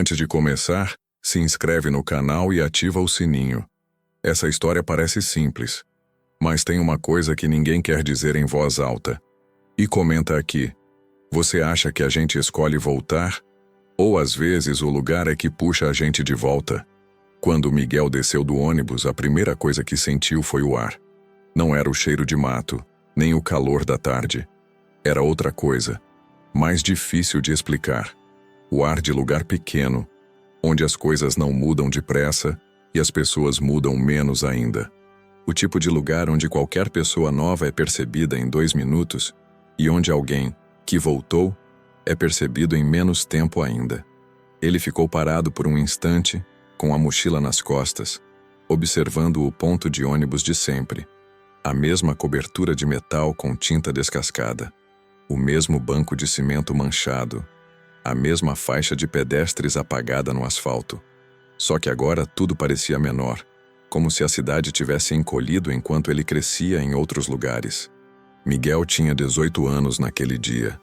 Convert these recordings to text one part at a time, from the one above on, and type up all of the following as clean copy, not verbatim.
Antes de começar, se inscreve no canal e ativa o sininho. Essa história parece simples, mas tem uma coisa que ninguém quer dizer em voz alta. E comenta aqui. Você acha que a gente escolhe voltar? Ou às vezes o lugar é que puxa a gente de volta? Quando Miguel desceu do ônibus, a primeira coisa que sentiu foi o ar. Não era o cheiro de mato, nem o calor da tarde. Era outra coisa, mais difícil de explicar. O ar de lugar pequeno, onde as coisas não mudam depressa e as pessoas mudam menos ainda. O tipo de lugar onde qualquer pessoa nova é percebida em 2 minutos e onde alguém, que voltou, é percebido em menos tempo ainda. Ele ficou parado por um instante, com a mochila nas costas, observando o ponto de ônibus de sempre. A mesma cobertura de metal com tinta descascada. O mesmo banco de cimento manchado. A mesma faixa de pedestres apagada no asfalto. Só que agora tudo parecia menor, como se a cidade tivesse encolhido enquanto ele crescia em outros lugares. Miguel tinha 18 anos naquele dia.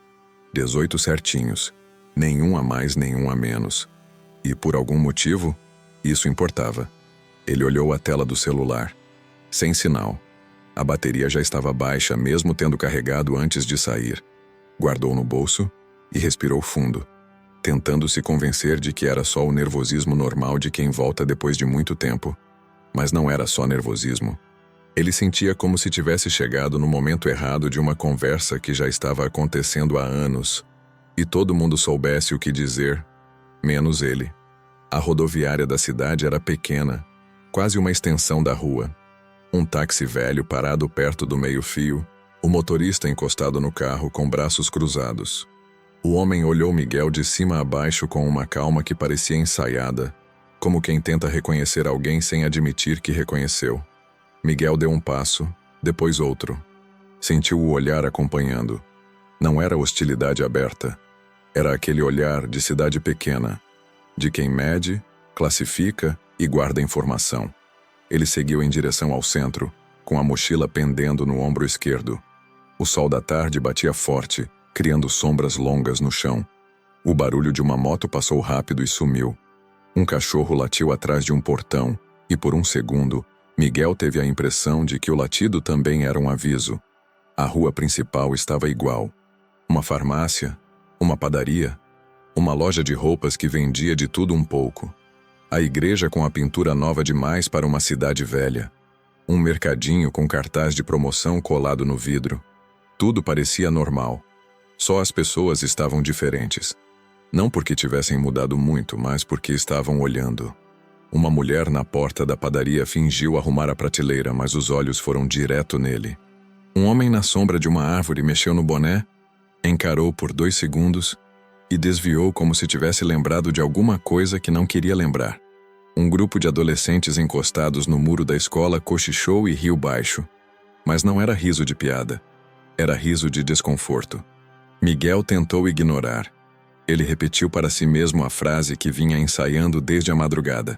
18 certinhos. Nenhum a mais, nenhum a menos. E por algum motivo, isso importava. Ele olhou a tela do celular. Sem sinal. A bateria já estava baixa, mesmo tendo carregado antes de sair. Guardou no bolso e respirou fundo, tentando se convencer de que era só o nervosismo normal de quem volta depois de muito tempo. Mas não era só nervosismo. Ele sentia como se tivesse chegado no momento errado de uma conversa que já estava acontecendo há anos, e todo mundo soubesse o que dizer, menos ele. A rodoviária da cidade era pequena, quase uma extensão da rua. Um táxi velho parado perto do meio-fio, o motorista encostado no carro com braços cruzados. O homem olhou Miguel de cima a baixo com uma calma que parecia ensaiada, como quem tenta reconhecer alguém sem admitir que reconheceu. Miguel deu um passo, depois outro. Sentiu o olhar acompanhando. Não era hostilidade aberta. Era aquele olhar de cidade pequena, de quem mede, classifica e guarda informação. Ele seguiu em direção ao centro, com a mochila pendendo no ombro esquerdo. O sol da tarde batia forte, criando sombras longas no chão. O barulho de uma moto passou rápido e sumiu. Um cachorro latiu atrás de um portão, e por um segundo, Miguel teve a impressão de que o latido também era um aviso. A rua principal estava igual. Uma farmácia, uma padaria, uma loja de roupas que vendia de tudo um pouco. A igreja com a pintura nova demais para uma cidade velha. Um mercadinho com cartaz de promoção colado no vidro. Tudo parecia normal. Só as pessoas estavam diferentes. Não porque tivessem mudado muito, mas porque estavam olhando. Uma mulher na porta da padaria fingiu arrumar a prateleira, mas os olhos foram direto nele. Um homem na sombra de uma árvore mexeu no boné, encarou por 2 segundos e desviou como se tivesse lembrado de alguma coisa que não queria lembrar. Um grupo de adolescentes encostados no muro da escola cochichou e riu baixo. Mas não era riso de piada. Era riso de desconforto. Miguel tentou ignorar. Ele repetiu para si mesmo a frase que vinha ensaiando desde a madrugada.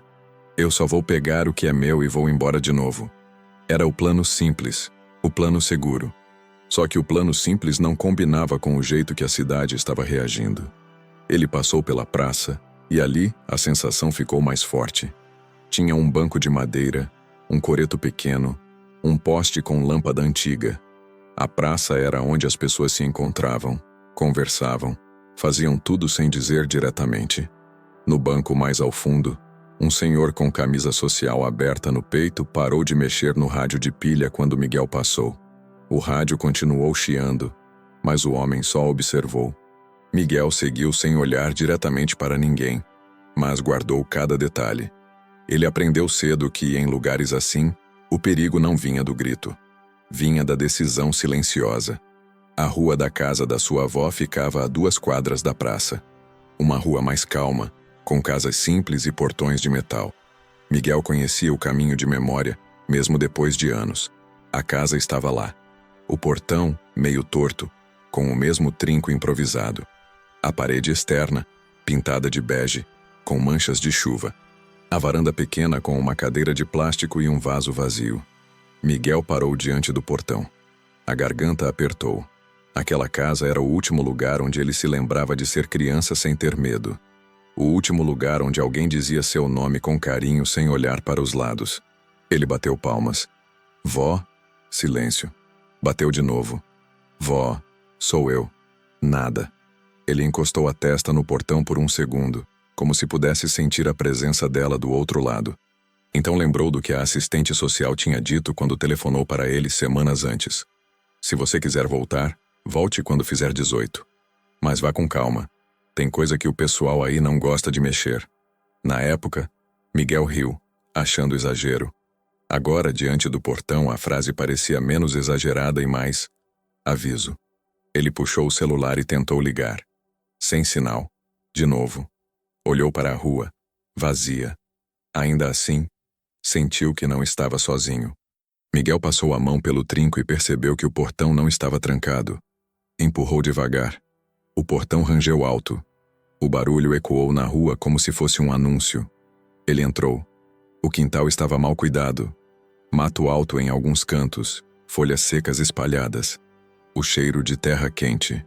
Eu só vou pegar o que é meu e vou embora de novo. Era o plano simples, o plano seguro. Só que o plano simples não combinava com o jeito que a cidade estava reagindo. Ele passou pela praça, e ali a sensação ficou mais forte. Tinha um banco de madeira, um coreto pequeno, um poste com lâmpada antiga. A praça era onde as pessoas se encontravam, conversavam, faziam tudo sem dizer diretamente. No banco mais ao fundo, um senhor com camisa social aberta no peito parou de mexer no rádio de pilha quando Miguel passou. O rádio continuou chiando, mas o homem só observou. Miguel seguiu sem olhar diretamente para ninguém, mas guardou cada detalhe. Ele aprendeu cedo que, em lugares assim, o perigo não vinha do grito. Vinha da decisão silenciosa. A rua da casa da sua avó ficava a 2 quadras da praça. Uma rua mais calma, com casas simples e portões de metal. Miguel conhecia o caminho de memória, mesmo depois de anos. A casa estava lá. O portão, meio torto, com o mesmo trinco improvisado. A parede externa, pintada de bege, com manchas de chuva. A varanda pequena com uma cadeira de plástico e um vaso vazio. Miguel parou diante do portão. A garganta apertou. Aquela casa era o último lugar onde ele se lembrava de ser criança sem ter medo. O último lugar onde alguém dizia seu nome com carinho sem olhar para os lados. Ele bateu palmas. Vó? Silêncio. Bateu de novo. Vó, sou eu. Nada. Ele encostou a testa no portão por um segundo, como se pudesse sentir a presença dela do outro lado. Então lembrou do que a assistente social tinha dito quando telefonou para ele semanas antes. Se você quiser voltar, volte quando fizer 18. Mas vá com calma. Tem coisa que o pessoal aí não gosta de mexer. Na época, Miguel riu, achando exagero. Agora, diante do portão, a frase parecia menos exagerada e mais aviso. Ele puxou o celular e tentou ligar. Sem sinal. De novo. Olhou para a rua. Vazia. Ainda assim, sentiu que não estava sozinho. Miguel passou a mão pelo trinco e percebeu que o portão não estava trancado. Empurrou devagar. O portão rangeu alto. O barulho ecoou na rua como se fosse um anúncio. Ele entrou. O quintal estava mal cuidado. Mato alto em alguns cantos, folhas secas espalhadas. O cheiro de terra quente.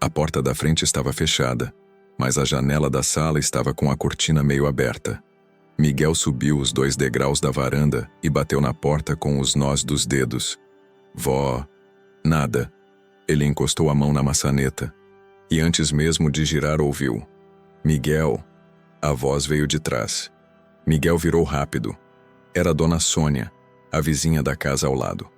A porta da frente estava fechada, mas a janela da sala estava com a cortina meio aberta. Miguel subiu os 2 degraus da varanda e bateu na porta com os nós dos dedos. Vó. Nada. Ele encostou a mão na maçaneta. E antes mesmo de girar ouviu. Miguel. A voz veio de trás. Miguel virou rápido. Era Dona Sônia, a vizinha da casa ao lado.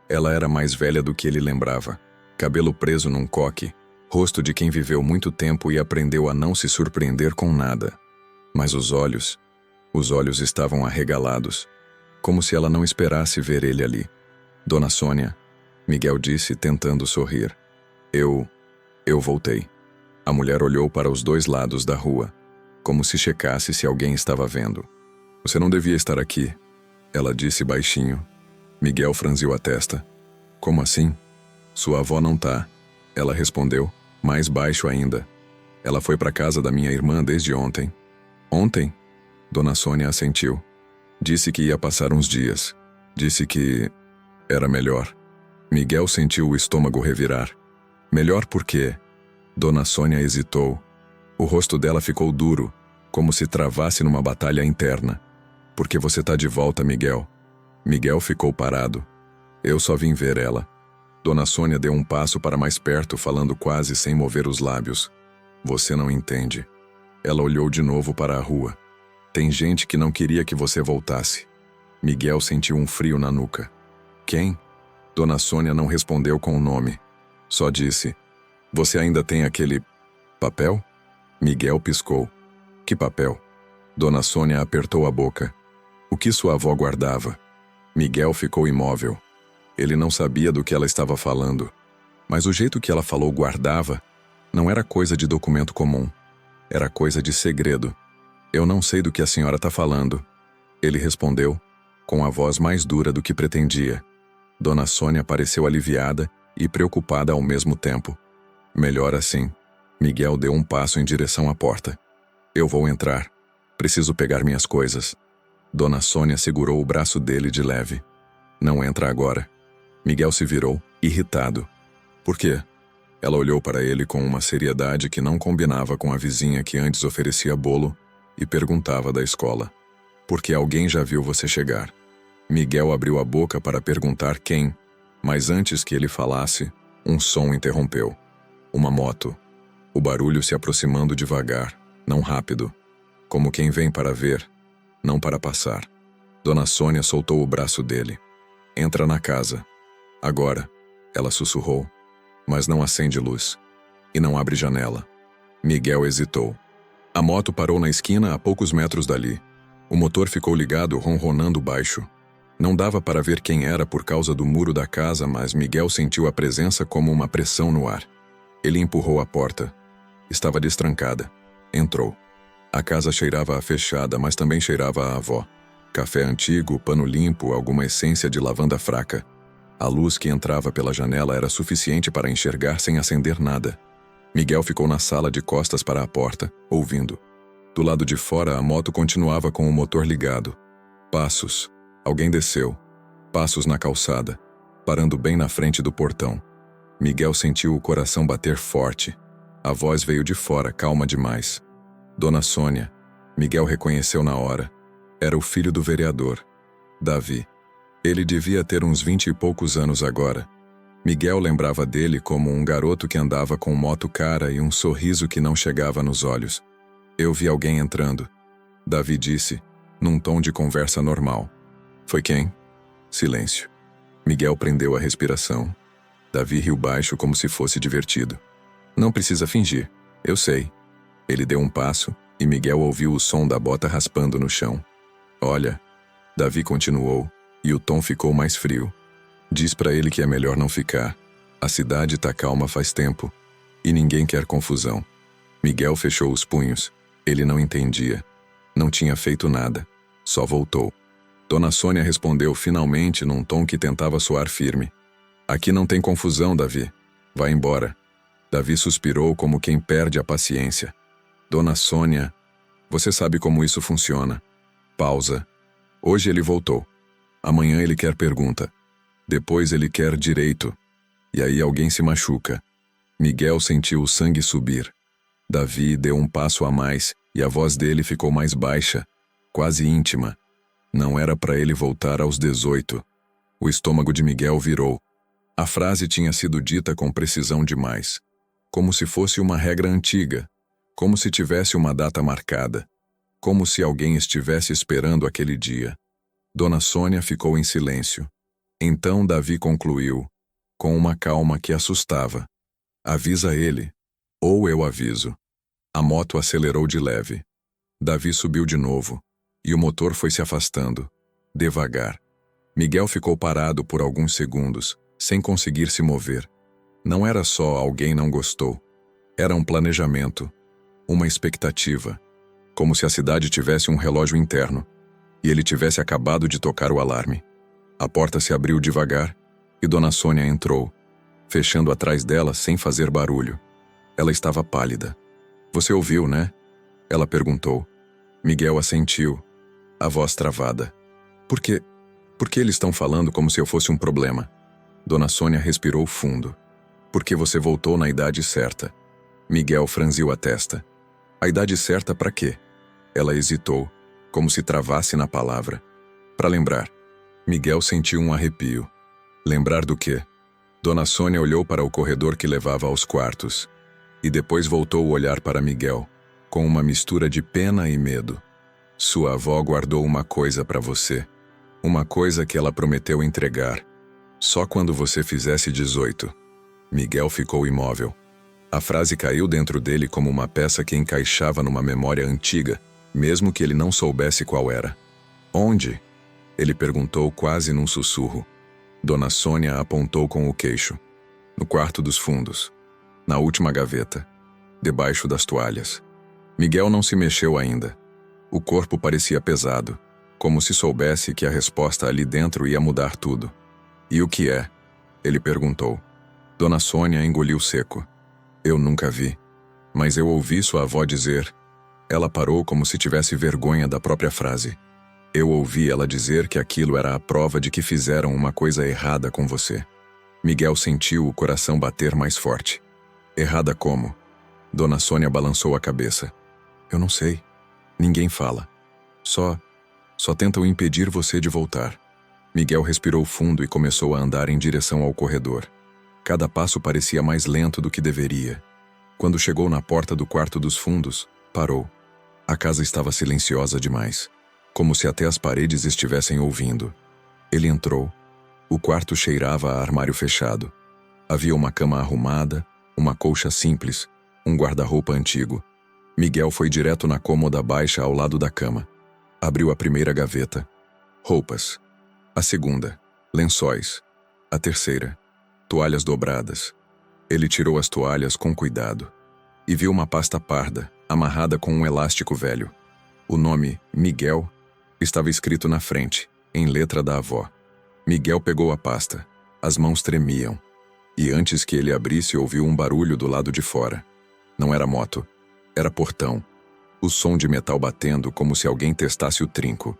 Ela era mais velha do que ele lembrava. Cabelo preso num coque, rosto de quem viveu muito tempo e aprendeu a não se surpreender com nada. Mas os olhos estavam arregalados, como se ela não esperasse ver ele ali. Dona Sônia, Miguel disse, tentando sorrir. Eu voltei. A mulher olhou para os 2 lados da rua, como se checasse se alguém estava vendo. Você não devia estar aqui, ela disse baixinho. Miguel franziu a testa. Como assim? Sua avó não tá, ela respondeu, mais baixo ainda. Ela foi para casa da minha irmã desde ontem. Ontem? Dona Sônia assentiu. Disse que ia passar uns dias. Disse que era melhor. Miguel sentiu o estômago revirar. Melhor por quê? Dona Sônia hesitou. O rosto dela ficou duro, como se travasse numa batalha interna. Porque você tá de volta, Miguel. Miguel ficou parado. Eu só vim ver ela. Dona Sônia deu um passo para mais perto, falando quase sem mover os lábios. Você não entende. Ela olhou de novo para a rua. Tem gente que não queria que você voltasse. Miguel sentiu um frio na nuca. Quem? Dona Sônia não respondeu com o nome. Só disse, você ainda tem aquele papel? Miguel piscou. Que papel? Dona Sônia apertou a boca. O que sua avó guardava? Miguel ficou imóvel. Ele não sabia do que ela estava falando. Mas o jeito que ela falou guardava não era coisa de documento comum. Era coisa de segredo. Eu não sei do que a senhora está falando. Ele respondeu, com a voz mais dura do que pretendia. Dona Sônia pareceu aliviada e preocupada ao mesmo tempo. Melhor assim. Miguel deu um passo em direção à porta. Eu vou entrar. Preciso pegar minhas coisas. Dona Sônia segurou o braço dele de leve. Não entra agora. Miguel se virou, irritado. Por quê? Ela olhou para ele com uma seriedade que não combinava com a vizinha que antes oferecia bolo e perguntava da escola. Porque alguém já viu você chegar. Miguel abriu a boca para perguntar quem, mas antes que ele falasse, um som interrompeu. Uma moto. O barulho se aproximando devagar, não rápido. Como quem vem para ver, não para passar. Dona Sônia soltou o braço dele. Entra na casa. Agora, ela sussurrou. Mas não acende luz. E não abre janela. Miguel hesitou. A moto parou na esquina a poucos metros dali. O motor ficou ligado, ronronando baixo. Não dava para ver quem era por causa do muro da casa, mas Miguel sentiu a presença como uma pressão no ar. Ele empurrou a porta. Estava destrancada. Entrou. A casa cheirava a fechada, mas também cheirava a avó. Café antigo, pano limpo, alguma essência de lavanda fraca. A luz que entrava pela janela era suficiente para enxergar sem acender nada. Miguel ficou na sala de costas para a porta, ouvindo. Do lado de fora, a moto continuava com o motor ligado. Passos. Alguém desceu. Passos na calçada, parando bem na frente do portão. Miguel sentiu o coração bater forte. A voz veio de fora, calma demais. Dona Sônia. Miguel reconheceu na hora. Era o filho do vereador, Davi. Ele devia ter uns 20 e poucos anos agora. Miguel lembrava dele como um garoto que andava com moto cara e um sorriso que não chegava nos olhos. Eu vi alguém entrando. Davi disse, num tom de conversa normal. Foi quem? Silêncio. Miguel prendeu a respiração. Davi riu baixo como se fosse divertido. Não precisa fingir. Eu sei. Ele deu um passo e Miguel ouviu o som da bota raspando no chão. Olha. Davi continuou e o tom ficou mais frio. Diz pra ele que é melhor não ficar. A cidade tá calma faz tempo e ninguém quer confusão. Miguel fechou os punhos. Ele não entendia. Não tinha feito nada. Só voltou. Dona Sônia respondeu finalmente num tom que tentava soar firme. Aqui não tem confusão, Davi. Vai embora. Davi suspirou como quem perde a paciência. Dona Sônia, você sabe como isso funciona. Pausa. Hoje ele voltou. Amanhã ele quer pergunta. Depois ele quer direito. E aí alguém se machuca. Miguel sentiu o sangue subir. Davi deu um passo a mais e a voz dele ficou mais baixa, quase íntima. Não era para ele voltar aos 18. O estômago de Miguel virou. A frase tinha sido dita com precisão demais. Como se fosse uma regra antiga. Como se tivesse uma data marcada. Como se alguém estivesse esperando aquele dia. Dona Sônia ficou em silêncio. Então Davi concluiu, com uma calma que assustava. Avisa ele. Ou eu aviso. A moto acelerou de leve. Davi subiu de novo. E o motor foi se afastando. Devagar. Miguel ficou parado por alguns segundos, sem conseguir se mover. Não era só alguém não gostou. Era um planejamento. Uma expectativa. Como se a cidade tivesse um relógio interno. E ele tivesse acabado de tocar o alarme. A porta se abriu devagar e Dona Sônia entrou, fechando atrás dela sem fazer barulho. Ela estava pálida. Você ouviu, né? Ela perguntou. Miguel assentiu, a voz travada. Por que eles estão falando como se eu fosse um problema? Dona Sônia respirou fundo. Porque você voltou na idade certa. Miguel franziu a testa. A idade certa para quê? Ela hesitou, como se travasse na palavra. Para lembrar. Miguel sentiu um arrepio. Lembrar do quê? Dona Sônia olhou para o corredor que levava aos quartos. E depois voltou o olhar para Miguel, com uma mistura de pena e medo. Sua avó guardou uma coisa para você. Uma coisa que ela prometeu entregar. Só quando você fizesse 18. Miguel ficou imóvel. A frase caiu dentro dele como uma peça que encaixava numa memória antiga, mesmo que ele não soubesse qual era. Onde? Ele perguntou quase num sussurro. Dona Sônia apontou com o queixo. No quarto dos fundos. Na última gaveta. Debaixo das toalhas. Miguel não se mexeu ainda. O corpo parecia pesado, como se soubesse que a resposta ali dentro ia mudar tudo. E o que é? Ele perguntou. Dona Sônia engoliu seco. Eu nunca vi. Mas eu ouvi sua avó dizer. Ela parou como se tivesse vergonha da própria frase. Eu ouvi ela dizer que aquilo era a prova de que fizeram uma coisa errada com você. Miguel sentiu o coração bater mais forte. Errada como? Dona Sônia balançou a cabeça. Eu não sei. Ninguém fala. Só tentam impedir você de voltar. Miguel respirou fundo e começou a andar em direção ao corredor. Cada passo parecia mais lento do que deveria. Quando chegou na porta do quarto dos fundos, parou. A casa estava silenciosa demais. Como se até as paredes estivessem ouvindo. Ele entrou. O quarto cheirava a armário fechado. Havia uma cama arrumada, uma colcha simples, um guarda-roupa antigo. Miguel foi direto na cômoda baixa ao lado da cama. Abriu a primeira gaveta. Roupas. A segunda. Lençóis. A terceira. Toalhas dobradas. Ele tirou as toalhas com cuidado. E viu uma pasta parda, amarrada com um elástico velho. O nome, Miguel, estava escrito na frente, em letra da avó. Miguel pegou a pasta. As mãos tremiam. E antes que ele abrisse, ouviu um barulho do lado de fora. Não era moto. Era portão. O som de metal batendo como se alguém testasse o trinco.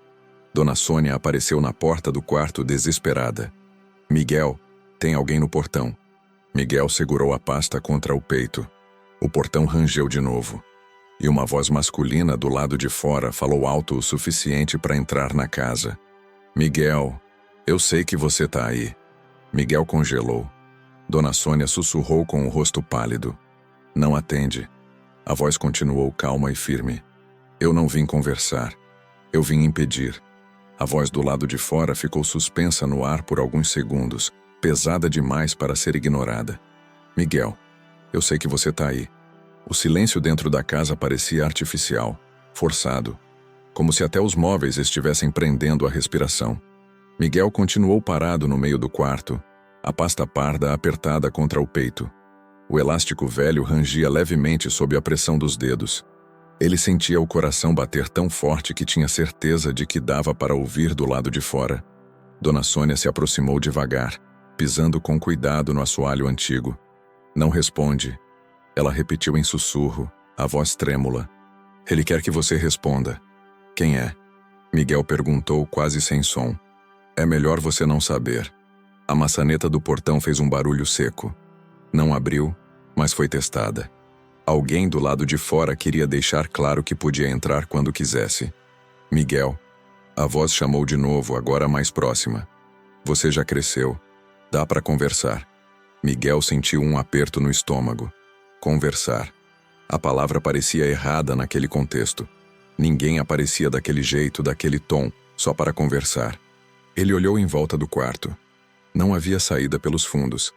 Dona Sônia apareceu na porta do quarto desesperada. Miguel, tem alguém no portão. Miguel segurou a pasta contra o peito. O portão rangeu de novo. e uma voz masculina do lado de fora falou alto o suficiente para entrar na casa. Miguel, eu sei que você tá aí. Miguel congelou. Dona Sônia sussurrou com o rosto pálido. Não atende. A voz continuou calma e firme. Eu não vim conversar. Eu vim impedir. A voz do lado de fora ficou suspensa no ar por alguns segundos, pesada demais para ser ignorada. Miguel, eu sei que você tá aí. O silêncio dentro da casa parecia artificial, forçado, como se até os móveis estivessem prendendo a respiração. Miguel continuou parado no meio do quarto, a pasta parda apertada contra o peito. O elástico velho rangia levemente sob a pressão dos dedos. Ele sentia o coração bater tão forte que tinha certeza de que dava para ouvir do lado de fora. Dona Sônia se aproximou devagar, pisando com cuidado no assoalho antigo. Não responde. Ela repetiu em sussurro, a voz trêmula. Ele quer que você responda. Quem é? Miguel perguntou quase sem som. É melhor você não saber. A maçaneta do portão fez um barulho seco. Não abriu, mas foi testada. Alguém do lado de fora queria deixar claro que podia entrar quando quisesse. Miguel. A voz chamou de novo, agora mais próxima. Você já cresceu. Dá para conversar. Miguel sentiu um aperto no estômago. Conversar. A palavra parecia errada naquele contexto. Ninguém aparecia daquele jeito, daquele tom, só para conversar. Ele olhou em volta do quarto. Não havia saída pelos fundos.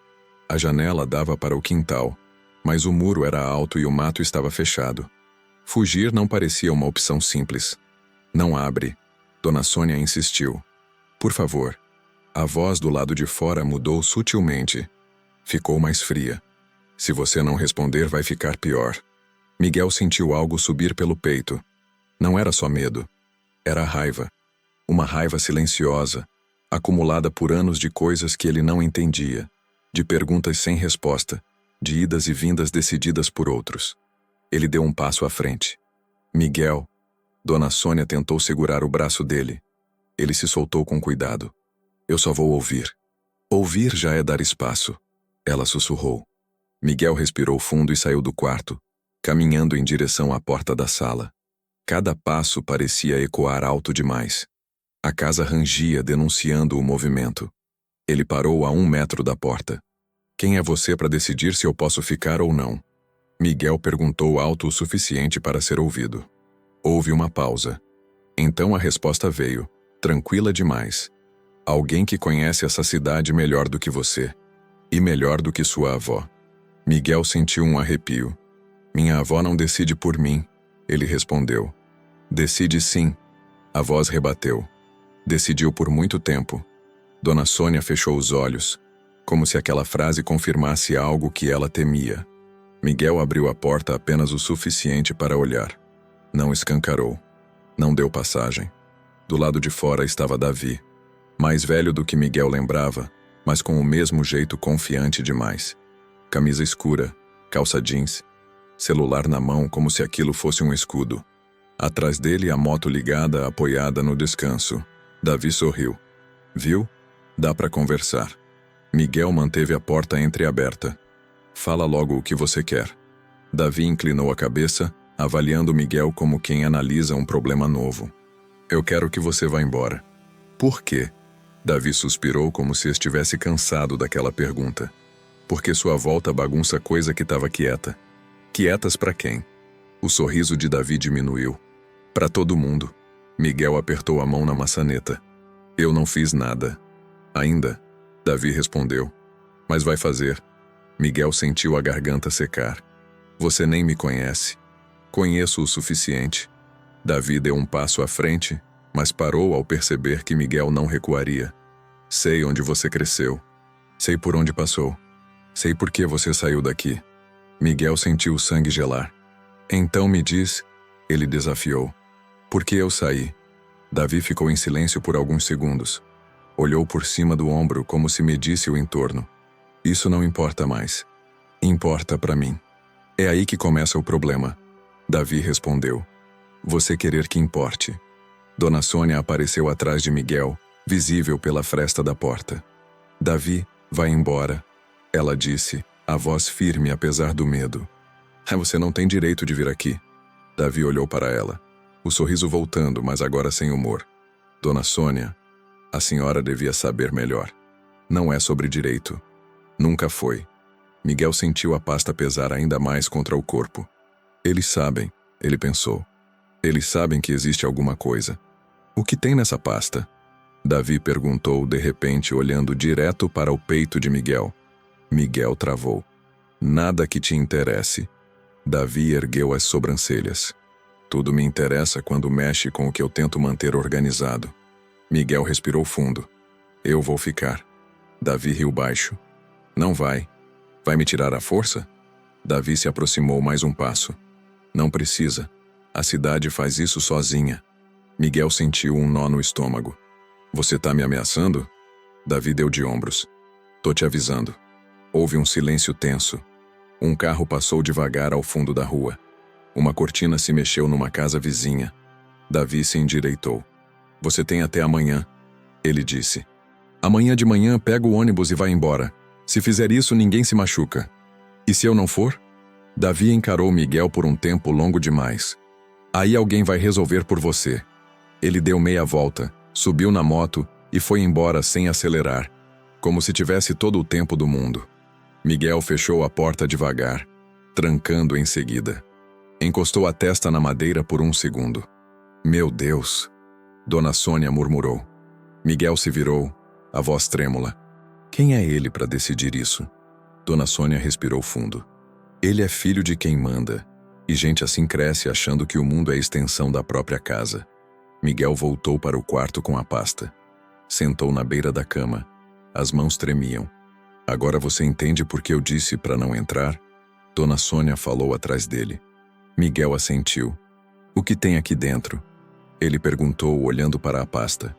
A janela dava para o quintal, mas o muro era alto e o mato estava fechado. Fugir não parecia uma opção simples. Não abre. Dona Sônia insistiu. Por favor. A voz do lado de fora mudou sutilmente. Ficou mais fria. Se você não responder, vai ficar pior. Miguel sentiu algo subir pelo peito. Não era só medo. Era raiva. Uma raiva silenciosa, acumulada por anos de coisas que ele não entendia, de perguntas sem resposta, de idas e vindas decididas por outros. Ele deu um passo à frente. Miguel. Dona Sônia tentou segurar o braço dele. Ele se soltou com cuidado. Eu só vou ouvir. Ouvir já é dar espaço. Ela sussurrou. Miguel respirou fundo e saiu do quarto, caminhando em direção à porta da sala. Cada passo parecia ecoar alto demais. A casa rangia, denunciando o movimento. Ele parou a 1 metro da porta. Quem é você para decidir se eu posso ficar ou não? Miguel perguntou alto o suficiente para ser ouvido. Houve uma pausa. Então a resposta veio, tranquila demais. Alguém que conhece essa cidade melhor do que você. E melhor do que sua avó. Miguel sentiu um arrepio. Minha avó não decide por mim, ele respondeu. Decide sim, a voz rebateu. Decidiu por muito tempo. Dona Sônia fechou os olhos, como se aquela frase confirmasse algo que ela temia. Miguel abriu a porta apenas o suficiente para olhar. Não escancarou. Não deu passagem. Do lado de fora estava Davi. Mais velho do que Miguel lembrava, mas com o mesmo jeito confiante demais. Camisa escura, calça jeans, celular na mão como se aquilo fosse um escudo. Atrás dele a moto ligada, apoiada no descanso. Davi sorriu. Viu? Dá para conversar. Miguel manteve a porta entreaberta. Fala logo o que você quer. Davi inclinou a cabeça, avaliando Miguel como quem analisa um problema novo. Eu quero que você vá embora. Por quê? Davi suspirou como se estivesse cansado daquela pergunta. Porque sua volta bagunça coisa que estava quieta. Quietas para quem? O sorriso de Davi diminuiu. Para todo mundo. Miguel apertou a mão na maçaneta. Eu não fiz nada. Ainda? Davi respondeu. Mas vai fazer. Miguel sentiu a garganta secar. Você nem me conhece. Conheço o suficiente. Davi deu um passo à frente, mas parou ao perceber que Miguel não recuaria. Sei onde você cresceu. Sei por onde passou. Sei por que você saiu daqui. Miguel sentiu o sangue gelar. Então me diz, ele desafiou. Por que eu saí? Davi ficou em silêncio por alguns segundos. Olhou por cima do ombro como se medisse o entorno. Isso não importa mais. Importa para mim. É aí que começa o problema. Davi respondeu. Você querer que importe. Dona Sônia apareceu atrás de Miguel, visível pela fresta da porta. Davi, vai embora. Ela disse, a voz firme apesar do medo. Você não tem direito de vir aqui. Davi olhou para ela, o sorriso voltando, mas agora sem humor. Dona Sônia, a senhora devia saber melhor. Não é sobre direito. Nunca foi. Miguel sentiu a pasta pesar ainda mais contra o corpo. Eles sabem, ele pensou. Eles sabem que existe alguma coisa. O que tem nessa pasta? Davi perguntou de repente, olhando direto para o peito de Miguel. Miguel travou. Nada que te interesse. Davi ergueu as sobrancelhas. Tudo me interessa quando mexe com o que eu tento manter organizado. Miguel respirou fundo. Eu vou ficar. Davi riu baixo. Não vai. Vai me tirar à força? Davi se aproximou mais um passo. Não precisa. A cidade faz isso sozinha. Miguel sentiu um nó no estômago. Você tá me ameaçando? Davi deu de ombros. Tô te avisando. Houve um silêncio tenso. Um carro passou devagar ao fundo da rua. Uma cortina se mexeu numa casa vizinha. Davi se endireitou. Você tem até amanhã, ele disse. Amanhã de manhã pega o ônibus e vai embora. Se fizer isso, ninguém se machuca. E se eu não for? Davi encarou Miguel por um tempo longo demais. Aí alguém vai resolver por você. Ele deu meia volta, subiu na moto e foi embora sem acelerar, como se tivesse todo o tempo do mundo. Miguel fechou a porta devagar, trancando em seguida. Encostou a testa na madeira por um segundo. Meu Deus! Dona Sônia murmurou. Miguel se virou, a voz trêmula. Quem é ele para decidir isso? Dona Sônia respirou fundo. Ele é filho de quem manda, e gente assim cresce achando que o mundo é a extensão da própria casa. Miguel voltou para o quarto com a pasta. Sentou na beira da cama. As mãos tremiam. Agora você entende por que eu disse para não entrar? Dona Sônia falou atrás dele. Miguel assentiu. O que tem aqui dentro? Ele perguntou, olhando para a pasta.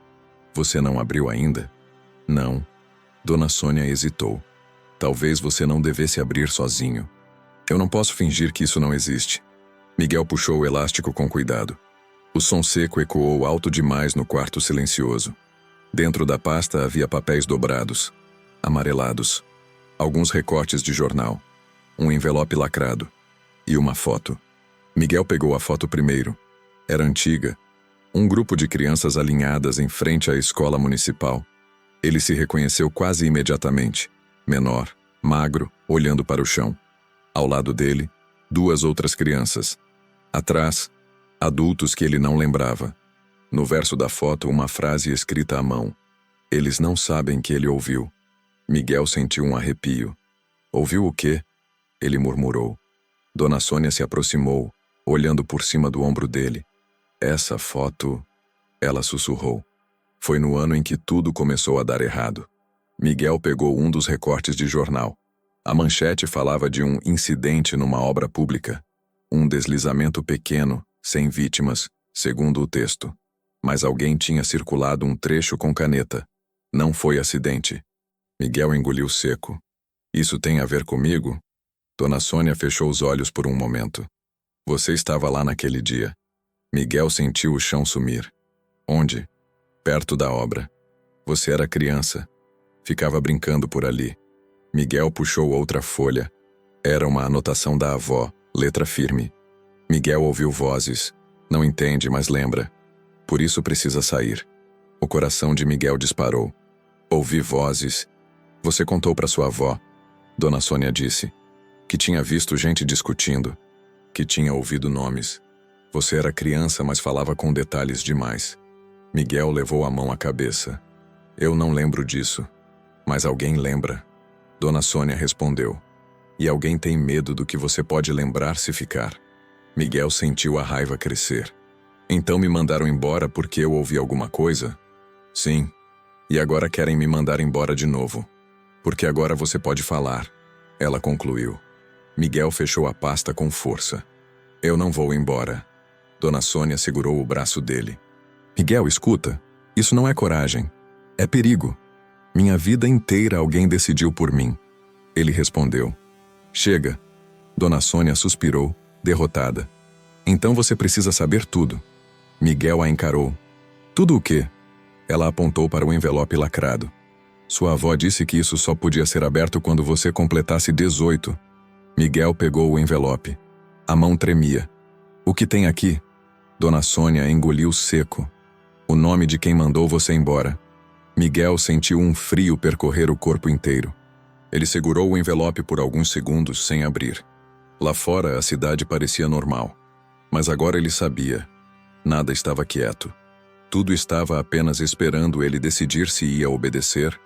Você não abriu ainda? Não. Dona Sônia hesitou. Talvez você não devesse abrir sozinho. Eu não posso fingir que isso não existe. Miguel puxou o elástico com cuidado. O som seco ecoou alto demais no quarto silencioso. Dentro da pasta havia papéis dobrados, amarelados, alguns recortes de jornal, um envelope lacrado e uma foto. Miguel pegou a foto primeiro. Era antiga. Um grupo de crianças alinhadas em frente à escola municipal. Ele se reconheceu quase imediatamente. Menor, magro, olhando para o chão. Ao lado dele, 2 outras crianças. Atrás, adultos que ele não lembrava. No verso da foto, uma frase escrita à mão. Eles não sabem que ele ouviu. Miguel sentiu um arrepio. Ouviu o quê? Ele murmurou. Dona Sônia se aproximou, olhando por cima do ombro dele. Essa foto... Ela sussurrou. Foi no ano em que tudo começou a dar errado. Miguel pegou um dos recortes de jornal. A manchete falava de um incidente numa obra pública. Um deslizamento pequeno, sem vítimas, segundo o texto. Mas alguém tinha circulado um trecho com caneta. Não foi acidente. Miguel engoliu seco. Isso tem a ver comigo? Dona Sônia fechou os olhos por um momento. Você estava lá naquele dia. Miguel sentiu o chão sumir. Onde? Perto da obra. Você era criança. Ficava brincando por ali. Miguel puxou outra folha. Era uma anotação da avó, letra firme. Miguel ouviu vozes. Não entende, mas lembra. Por isso precisa sair. O coração de Miguel disparou. Ouvi vozes. Você contou para sua avó, Dona Sônia disse, que tinha visto gente discutindo, que tinha ouvido nomes. Você era criança, mas falava com detalhes demais. Miguel levou a mão à cabeça. Eu não lembro disso, mas alguém lembra. Dona Sônia respondeu. E alguém tem medo do que você pode lembrar se ficar. Miguel sentiu a raiva crescer. Então me mandaram embora porque eu ouvi alguma coisa? Sim. E agora querem me mandar embora de novo. Porque agora você pode falar. Ela concluiu. Miguel fechou a pasta com força. Eu não vou embora. Dona Sônia segurou o braço dele. Miguel, escuta. Isso não é coragem. É perigo. Minha vida inteira alguém decidiu por mim. Ele respondeu. Chega. Dona Sônia suspirou, derrotada. Então você precisa saber tudo. Miguel a encarou. Tudo o quê? Ela apontou para o envelope lacrado. Sua avó disse que isso só podia ser aberto quando você completasse 18. Miguel pegou o envelope. A mão tremia. O que tem aqui? Dona Sônia engoliu seco. O nome de quem mandou você embora. Miguel sentiu um frio percorrer o corpo inteiro. Ele segurou o envelope por alguns segundos sem abrir. Lá fora, a cidade parecia normal. Mas agora ele sabia. Nada estava quieto. Tudo estava apenas esperando ele decidir se ia obedecer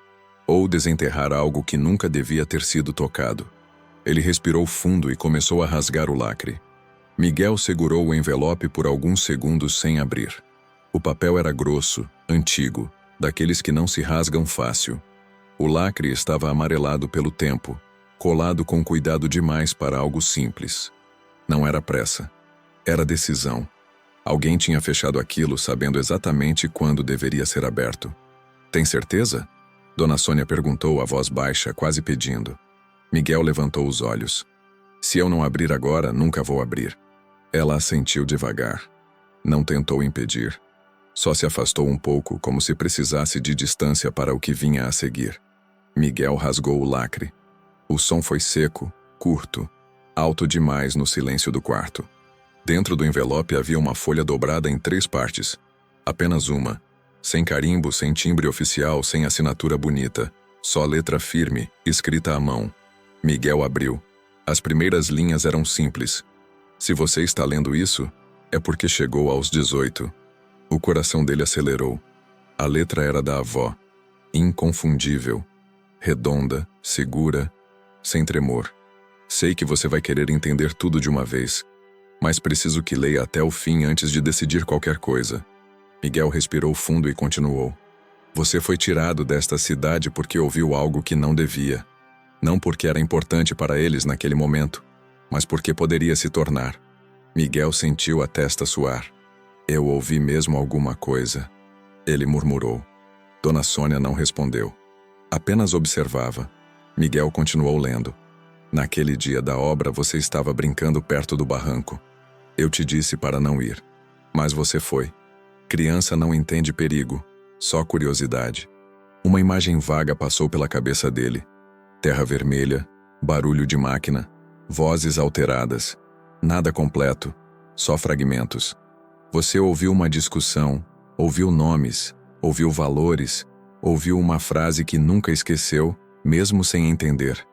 ou desenterrar algo que nunca devia ter sido tocado. Ele respirou fundo e começou a rasgar o lacre. Miguel segurou o envelope por alguns segundos sem abrir. O papel era grosso, antigo, daqueles que não se rasgam fácil. O lacre estava amarelado pelo tempo, colado com cuidado demais para algo simples. Não era pressa. Era decisão. Alguém tinha fechado aquilo sabendo exatamente quando deveria ser aberto. Tem certeza? Dona Sônia perguntou a voz baixa, quase pedindo. Miguel levantou os olhos. Se eu não abrir agora, nunca vou abrir. Ela assentiu devagar. Não tentou impedir. Só se afastou um pouco, como se precisasse de distância para o que vinha a seguir. Miguel rasgou o lacre. O som foi seco, curto, alto demais no silêncio do quarto. Dentro do envelope havia uma folha dobrada em 3 partes. Apenas uma. Sem carimbo, sem timbre oficial, sem assinatura bonita. Só letra firme, escrita à mão. Miguel abriu. As primeiras linhas eram simples. Se você está lendo isso, é porque chegou aos 18. O coração dele acelerou. A letra era da avó. Inconfundível. Redonda, segura, sem tremor. Sei que você vai querer entender tudo de uma vez, mas preciso que leia até o fim antes de decidir qualquer coisa. Miguel respirou fundo e continuou. Você foi tirado desta cidade porque ouviu algo que não devia. Não porque era importante para eles naquele momento, mas porque poderia se tornar. Miguel sentiu a testa suar. Eu ouvi mesmo alguma coisa. Ele murmurou. Dona Sônia não respondeu. Apenas observava. Miguel continuou lendo. Naquele dia da obra você estava brincando perto do barranco. Eu te disse para não ir. Mas você foi. Criança não entende perigo, só curiosidade. Uma imagem vaga passou pela cabeça dele. Terra vermelha, barulho de máquina, vozes alteradas. Nada completo, só fragmentos. Você ouviu uma discussão, ouviu nomes, ouviu valores, ouviu uma frase que nunca esqueceu, mesmo sem entender.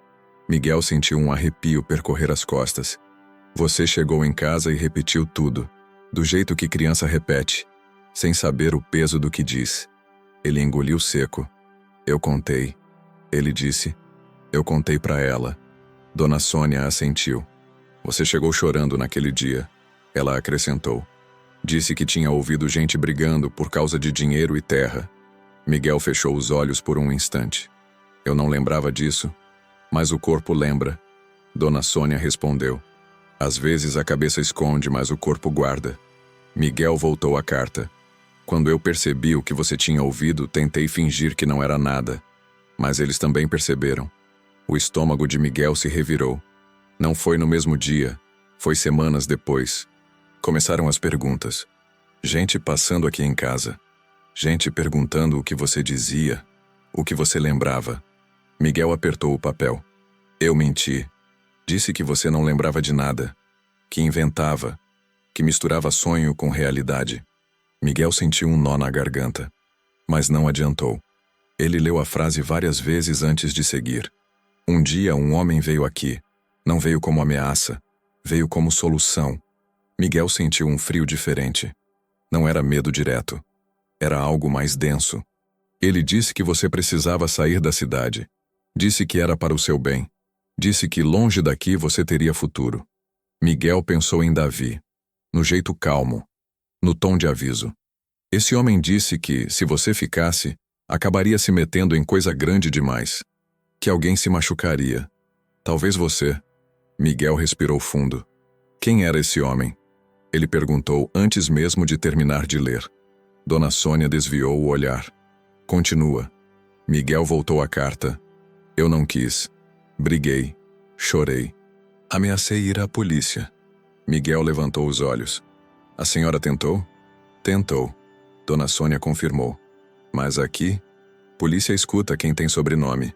Miguel sentiu um arrepio percorrer as costas. Você chegou em casa e repetiu tudo, do jeito que criança repete, sem saber o peso do que diz. Ele engoliu seco. Eu contei. Ele disse. Eu contei para ela. Dona Sônia assentiu. Você chegou chorando naquele dia. Ela acrescentou. Disse que tinha ouvido gente brigando por causa de dinheiro e terra. Miguel fechou os olhos por um instante. Eu não lembrava disso, mas o corpo lembra. Dona Sônia respondeu. Às vezes a cabeça esconde, mas o corpo guarda. Miguel voltou à carta. Quando eu percebi o que você tinha ouvido, tentei fingir que não era nada. Mas eles também perceberam. O estômago de Miguel se revirou. Não foi no mesmo dia, foi semanas depois. Começaram as perguntas. Gente passando aqui em casa. Gente perguntando o que você dizia, o que você lembrava. Miguel apertou o papel. Eu menti. Disse que você não lembrava de nada, que inventava, que misturava sonho com realidade. Miguel sentiu um nó na garganta, mas não adiantou. Ele leu a frase várias vezes antes de seguir. Um dia um homem veio aqui. Não veio como ameaça, veio como solução. Miguel sentiu um frio diferente. Não era medo direto. Era algo mais denso. Ele disse que você precisava sair da cidade. Disse que era para o seu bem. Disse que longe daqui você teria futuro. Miguel pensou em Davi, no jeito calmo, no tom de aviso. Esse homem disse que, se você ficasse, acabaria se metendo em coisa grande demais. Que alguém se machucaria. Talvez você. Miguel respirou fundo. Quem era esse homem? Ele perguntou antes mesmo de terminar de ler. Dona Sônia desviou o olhar. Continua. Miguel voltou à carta. Eu não quis. Briguei. Chorei. Ameacei ir à polícia. Miguel levantou os olhos. A senhora tentou? Tentou. Dona Sônia confirmou. Mas aqui, polícia escuta quem tem sobrenome.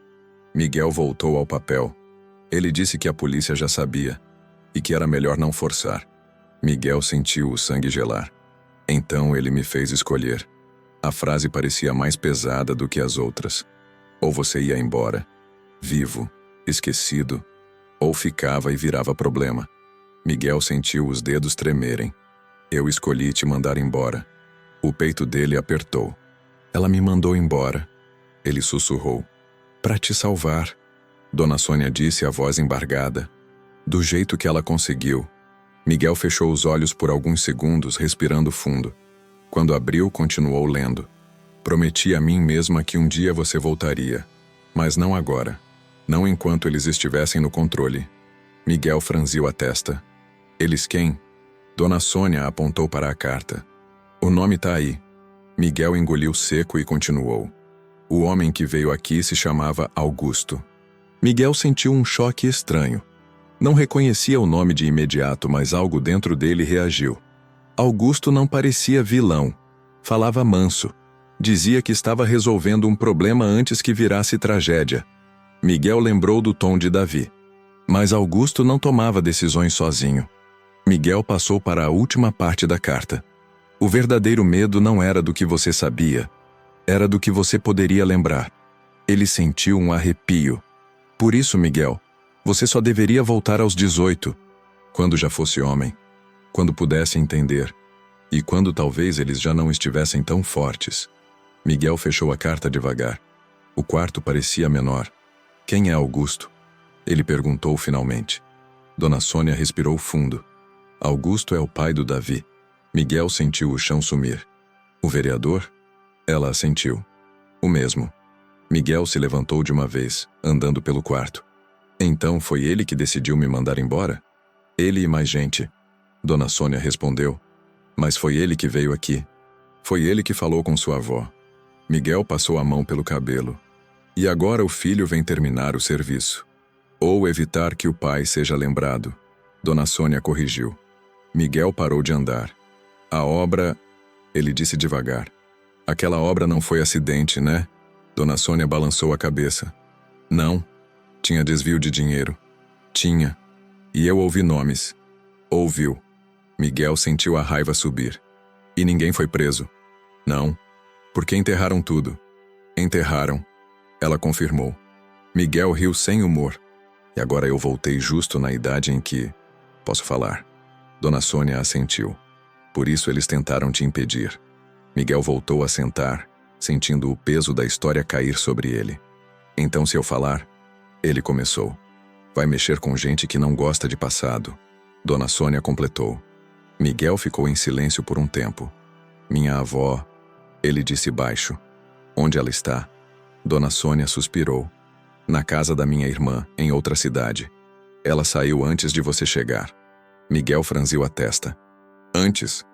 Miguel voltou ao papel. Ele disse que a polícia já sabia e que era melhor não forçar. Miguel sentiu o sangue gelar. Então ele me fez escolher. A frase parecia mais pesada do que as outras. Ou você ia embora, vivo, esquecido, ou ficava e virava problema. Miguel sentiu os dedos tremerem. Eu escolhi te mandar embora. O peito dele apertou. Ela me mandou embora. Ele sussurrou. Para te salvar. Dona Sônia disse a voz embargada. Do jeito que ela conseguiu. Miguel fechou os olhos por alguns segundos, respirando fundo. Quando abriu, continuou lendo. Prometi a mim mesma que um dia você voltaria. Mas não agora. Não enquanto eles estivessem no controle. Miguel franziu a testa. Eles quem? Dona Sônia apontou para a carta. O nome tá aí. Miguel engoliu seco e continuou. O homem que veio aqui se chamava Augusto. Miguel sentiu um choque estranho. Não reconhecia o nome de imediato, mas algo dentro dele reagiu. Augusto não parecia vilão. Falava manso. Dizia que estava resolvendo um problema antes que virasse tragédia. Miguel lembrou do tom de Davi. Mas Augusto não tomava decisões sozinho. Miguel passou para a última parte da carta. O verdadeiro medo não era do que você sabia. Era do que você poderia lembrar. Ele sentiu um arrepio. Por isso, Miguel, você só deveria voltar aos 18, quando já fosse homem, quando pudesse entender, e quando talvez eles já não estivessem tão fortes. Miguel fechou a carta devagar. O quarto parecia menor. Quem é Augusto? Ele perguntou finalmente. Dona Sônia respirou fundo. Augusto é o pai do Davi. Miguel sentiu o chão sumir. O vereador? Ela assentiu. O mesmo. Miguel se levantou de uma vez, andando pelo quarto. Então foi ele que decidiu me mandar embora? Ele e mais gente. Dona Sônia respondeu. Mas foi ele que veio aqui. Foi ele que falou com sua avó. Miguel passou a mão pelo cabelo. E agora o filho vem terminar o serviço. Ou evitar que o pai seja lembrado. Dona Sônia corrigiu. Miguel parou de andar. A obra... Ele disse devagar. Aquela obra não foi acidente, né? Dona Sônia balançou a cabeça. Não. Tinha desvio de dinheiro. Tinha. E eu ouvi nomes. Ouviu. Miguel sentiu a raiva subir. E ninguém foi preso. Não. Porque enterraram tudo. Enterraram. Ela confirmou. Miguel riu sem humor. E agora eu voltei justo na idade em que... Posso falar. Dona Sônia assentiu. Por isso eles tentaram te impedir. Miguel voltou a sentar, sentindo o peso da história cair sobre ele. Então, se eu falar... Ele começou. Vai mexer com gente que não gosta de passado. Dona Sônia completou. Miguel ficou em silêncio por um tempo. Minha avó... Ele disse baixo. Onde ela está? Dona Sônia suspirou. Na casa da minha irmã, em outra cidade. Ela saiu antes de você chegar. Miguel franziu a testa. Antes?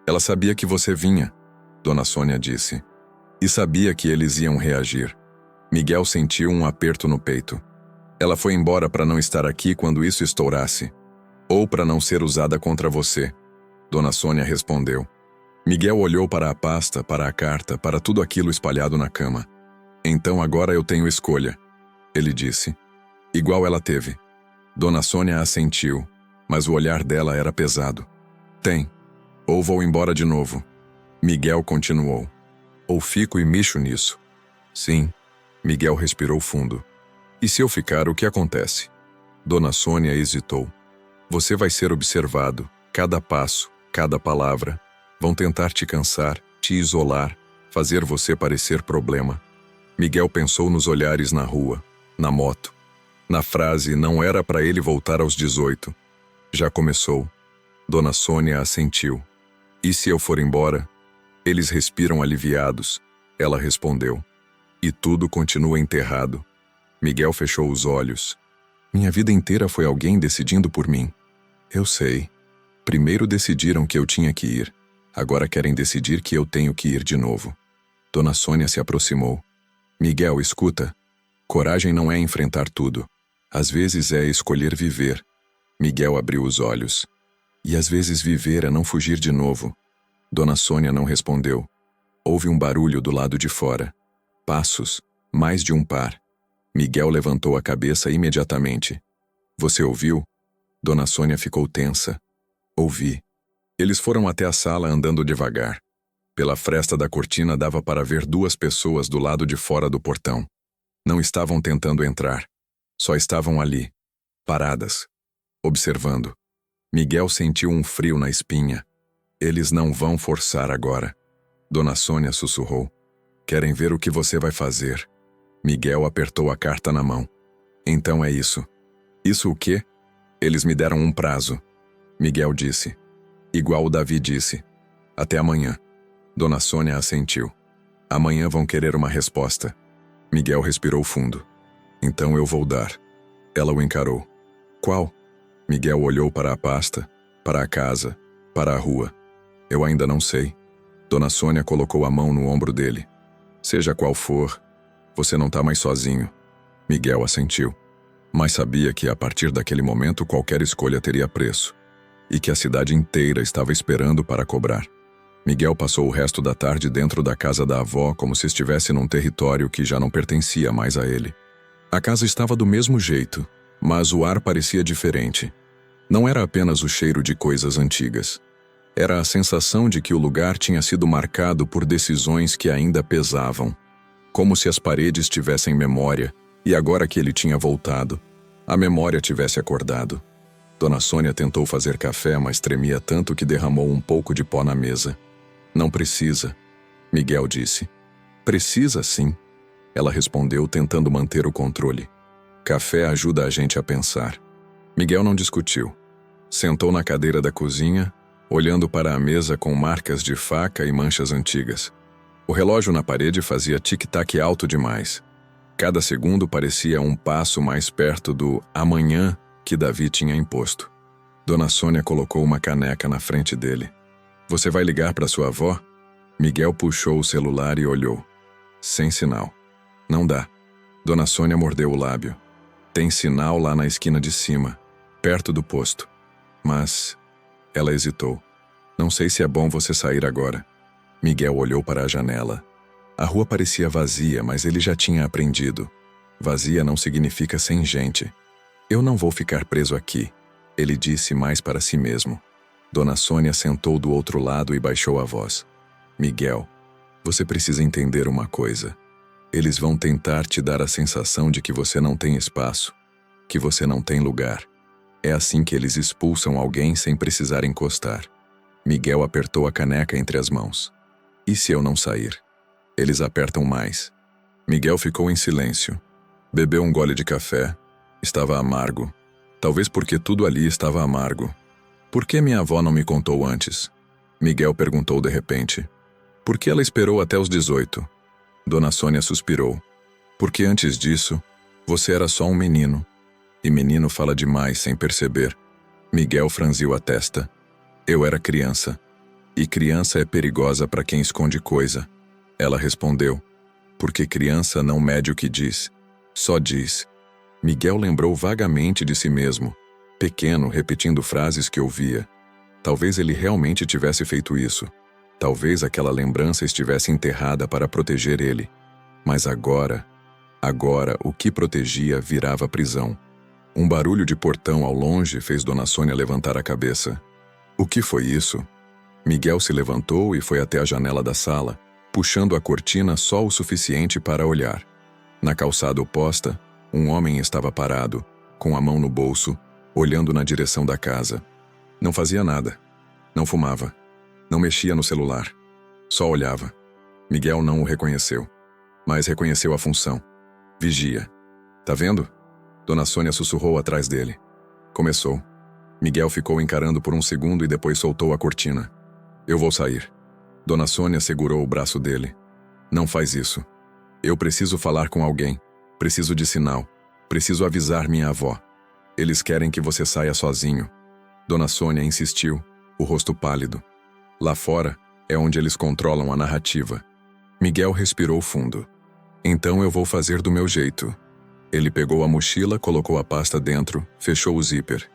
Ela sabia que você vinha, Dona Sônia disse. E sabia que eles iam reagir. Miguel sentiu um aperto no peito. Ela foi embora para não estar aqui quando isso estourasse. Ou para não ser usada contra você, Dona Sônia respondeu. Miguel olhou para a pasta, para a carta, para tudo aquilo espalhado na cama. Então agora eu tenho escolha, ele disse. Igual ela teve. Dona Sônia assentiu, mas o olhar dela era pesado. Tem. Ou vou embora de novo. Miguel continuou. Ou fico e mexo nisso. Sim. Miguel respirou fundo. E se eu ficar, o que acontece? Dona Sônia hesitou. Você vai ser observado, cada passo, cada palavra. Vão tentar te cansar, te isolar, fazer você parecer problema. Miguel pensou nos olhares na rua, na moto. Na frase, não era para ele voltar aos 18. Já começou. Dona Sônia assentiu. E se eu for embora? Eles respiram aliviados. Ela respondeu. E tudo continua enterrado. Miguel fechou os olhos. Minha vida inteira foi alguém decidindo por mim. Eu sei. Primeiro decidiram que eu tinha que ir. Agora querem decidir que eu tenho que ir de novo. Dona Sônia se aproximou. Miguel, escuta. Coragem não é enfrentar tudo. Às vezes é escolher viver. Miguel abriu os olhos. E às vezes viver é não fugir de novo. Dona Sônia não respondeu. Houve um barulho do lado de fora. Passos, mais de um par. Miguel levantou a cabeça imediatamente. Você ouviu? Dona Sônia ficou tensa. Ouvi. Eles foram até a sala andando devagar. Pela fresta da cortina dava para ver duas pessoas do lado de fora do portão. Não estavam tentando entrar. Só estavam ali, paradas, observando. Miguel sentiu um frio na espinha. Eles não vão forçar agora. Dona Sônia sussurrou. Querem ver o que você vai fazer. Miguel apertou a carta na mão. Então é isso. Isso o quê? Eles me deram um prazo. Miguel disse. Igual o Davi disse. Até amanhã. Dona Sônia assentiu. Amanhã vão querer uma resposta. Miguel respirou fundo. Então eu vou dar. Ela o encarou. Qual? Miguel olhou para a pasta, para a casa, para a rua. Eu ainda não sei. Dona Sônia colocou a mão no ombro dele. Seja qual for, você não está mais sozinho. Miguel assentiu. Mas sabia que a partir daquele momento qualquer escolha teria preço. E que a cidade inteira estava esperando para cobrar. Miguel passou o resto da tarde dentro da casa da avó como se estivesse num território que já não pertencia mais a ele. A casa estava do mesmo jeito, mas o ar parecia diferente. Não era apenas o cheiro de coisas antigas. Era a sensação de que o lugar tinha sido marcado por decisões que ainda pesavam. Como se as paredes tivessem memória, e agora que ele tinha voltado, a memória tivesse acordado. Dona Sônia tentou fazer café, mas tremia tanto que derramou um pouco de pó na mesa. Não precisa, Miguel disse. Precisa sim, ela respondeu tentando manter o controle. Café ajuda a gente a pensar. Miguel não discutiu. Sentou na cadeira da cozinha, olhando para a mesa com marcas de faca e manchas antigas. O relógio na parede fazia tic-tac alto demais. Cada segundo parecia um passo mais perto do amanhã que Davi tinha imposto. Dona Sônia colocou uma caneca na frente dele. Você vai ligar para sua avó? Miguel puxou o celular e olhou. Sem sinal. Não dá. Dona Sônia mordeu o lábio. Tem sinal lá na esquina de cima, perto do posto. Mas... Ela hesitou. Não sei se é bom você sair agora. Miguel olhou para a janela. A rua parecia vazia, mas ele já tinha aprendido. Vazia não significa sem gente. Eu não vou ficar preso aqui, ele disse mais para si mesmo. Dona Sônia sentou do outro lado e baixou a voz. Miguel, você precisa entender uma coisa. Eles vão tentar te dar a sensação de que você não tem espaço, que você não tem lugar. É assim que eles expulsam alguém sem precisar encostar. Miguel apertou a caneca entre as mãos. E se eu não sair? Eles apertam mais. Miguel ficou em silêncio. Bebeu um gole de café. Estava amargo. Talvez porque tudo ali estava amargo. Por que minha avó não me contou antes? Miguel perguntou de repente. Por que ela esperou até os 18? Dona Sônia suspirou. Porque antes disso, você era só um menino. E menino fala demais sem perceber. Miguel franziu a testa. Eu era criança. E criança é perigosa para quem esconde coisa. Ela respondeu. Porque criança não mede o que diz. Só diz. Miguel lembrou vagamente de si mesmo. Pequeno, repetindo frases que ouvia. Talvez ele realmente tivesse feito isso. Talvez aquela lembrança estivesse enterrada para proteger ele. Mas agora, o que protegia virava prisão. Um barulho de portão ao longe fez Dona Sônia levantar a cabeça. O que foi isso? Miguel se levantou e foi até a janela da sala, puxando a cortina só o suficiente para olhar. Na calçada oposta, um homem estava parado, com a mão no bolso, olhando na direção da casa. Não fazia nada. Não fumava. Não mexia no celular. Só olhava. Miguel não o reconheceu. Mas reconheceu a função. Vigia. Tá vendo? Dona Sônia sussurrou atrás dele. Começou. Miguel ficou encarando por um segundo e depois soltou a cortina. Eu vou sair. Dona Sônia segurou o braço dele. Não faz isso. Eu preciso falar com alguém. Preciso de sinal. Preciso avisar minha avó. Eles querem que você saia sozinho. Dona Sônia insistiu, o rosto pálido. Lá fora é onde eles controlam a narrativa. Miguel respirou fundo. Então eu vou fazer do meu jeito. Ele pegou a mochila, colocou a pasta dentro, fechou o zíper.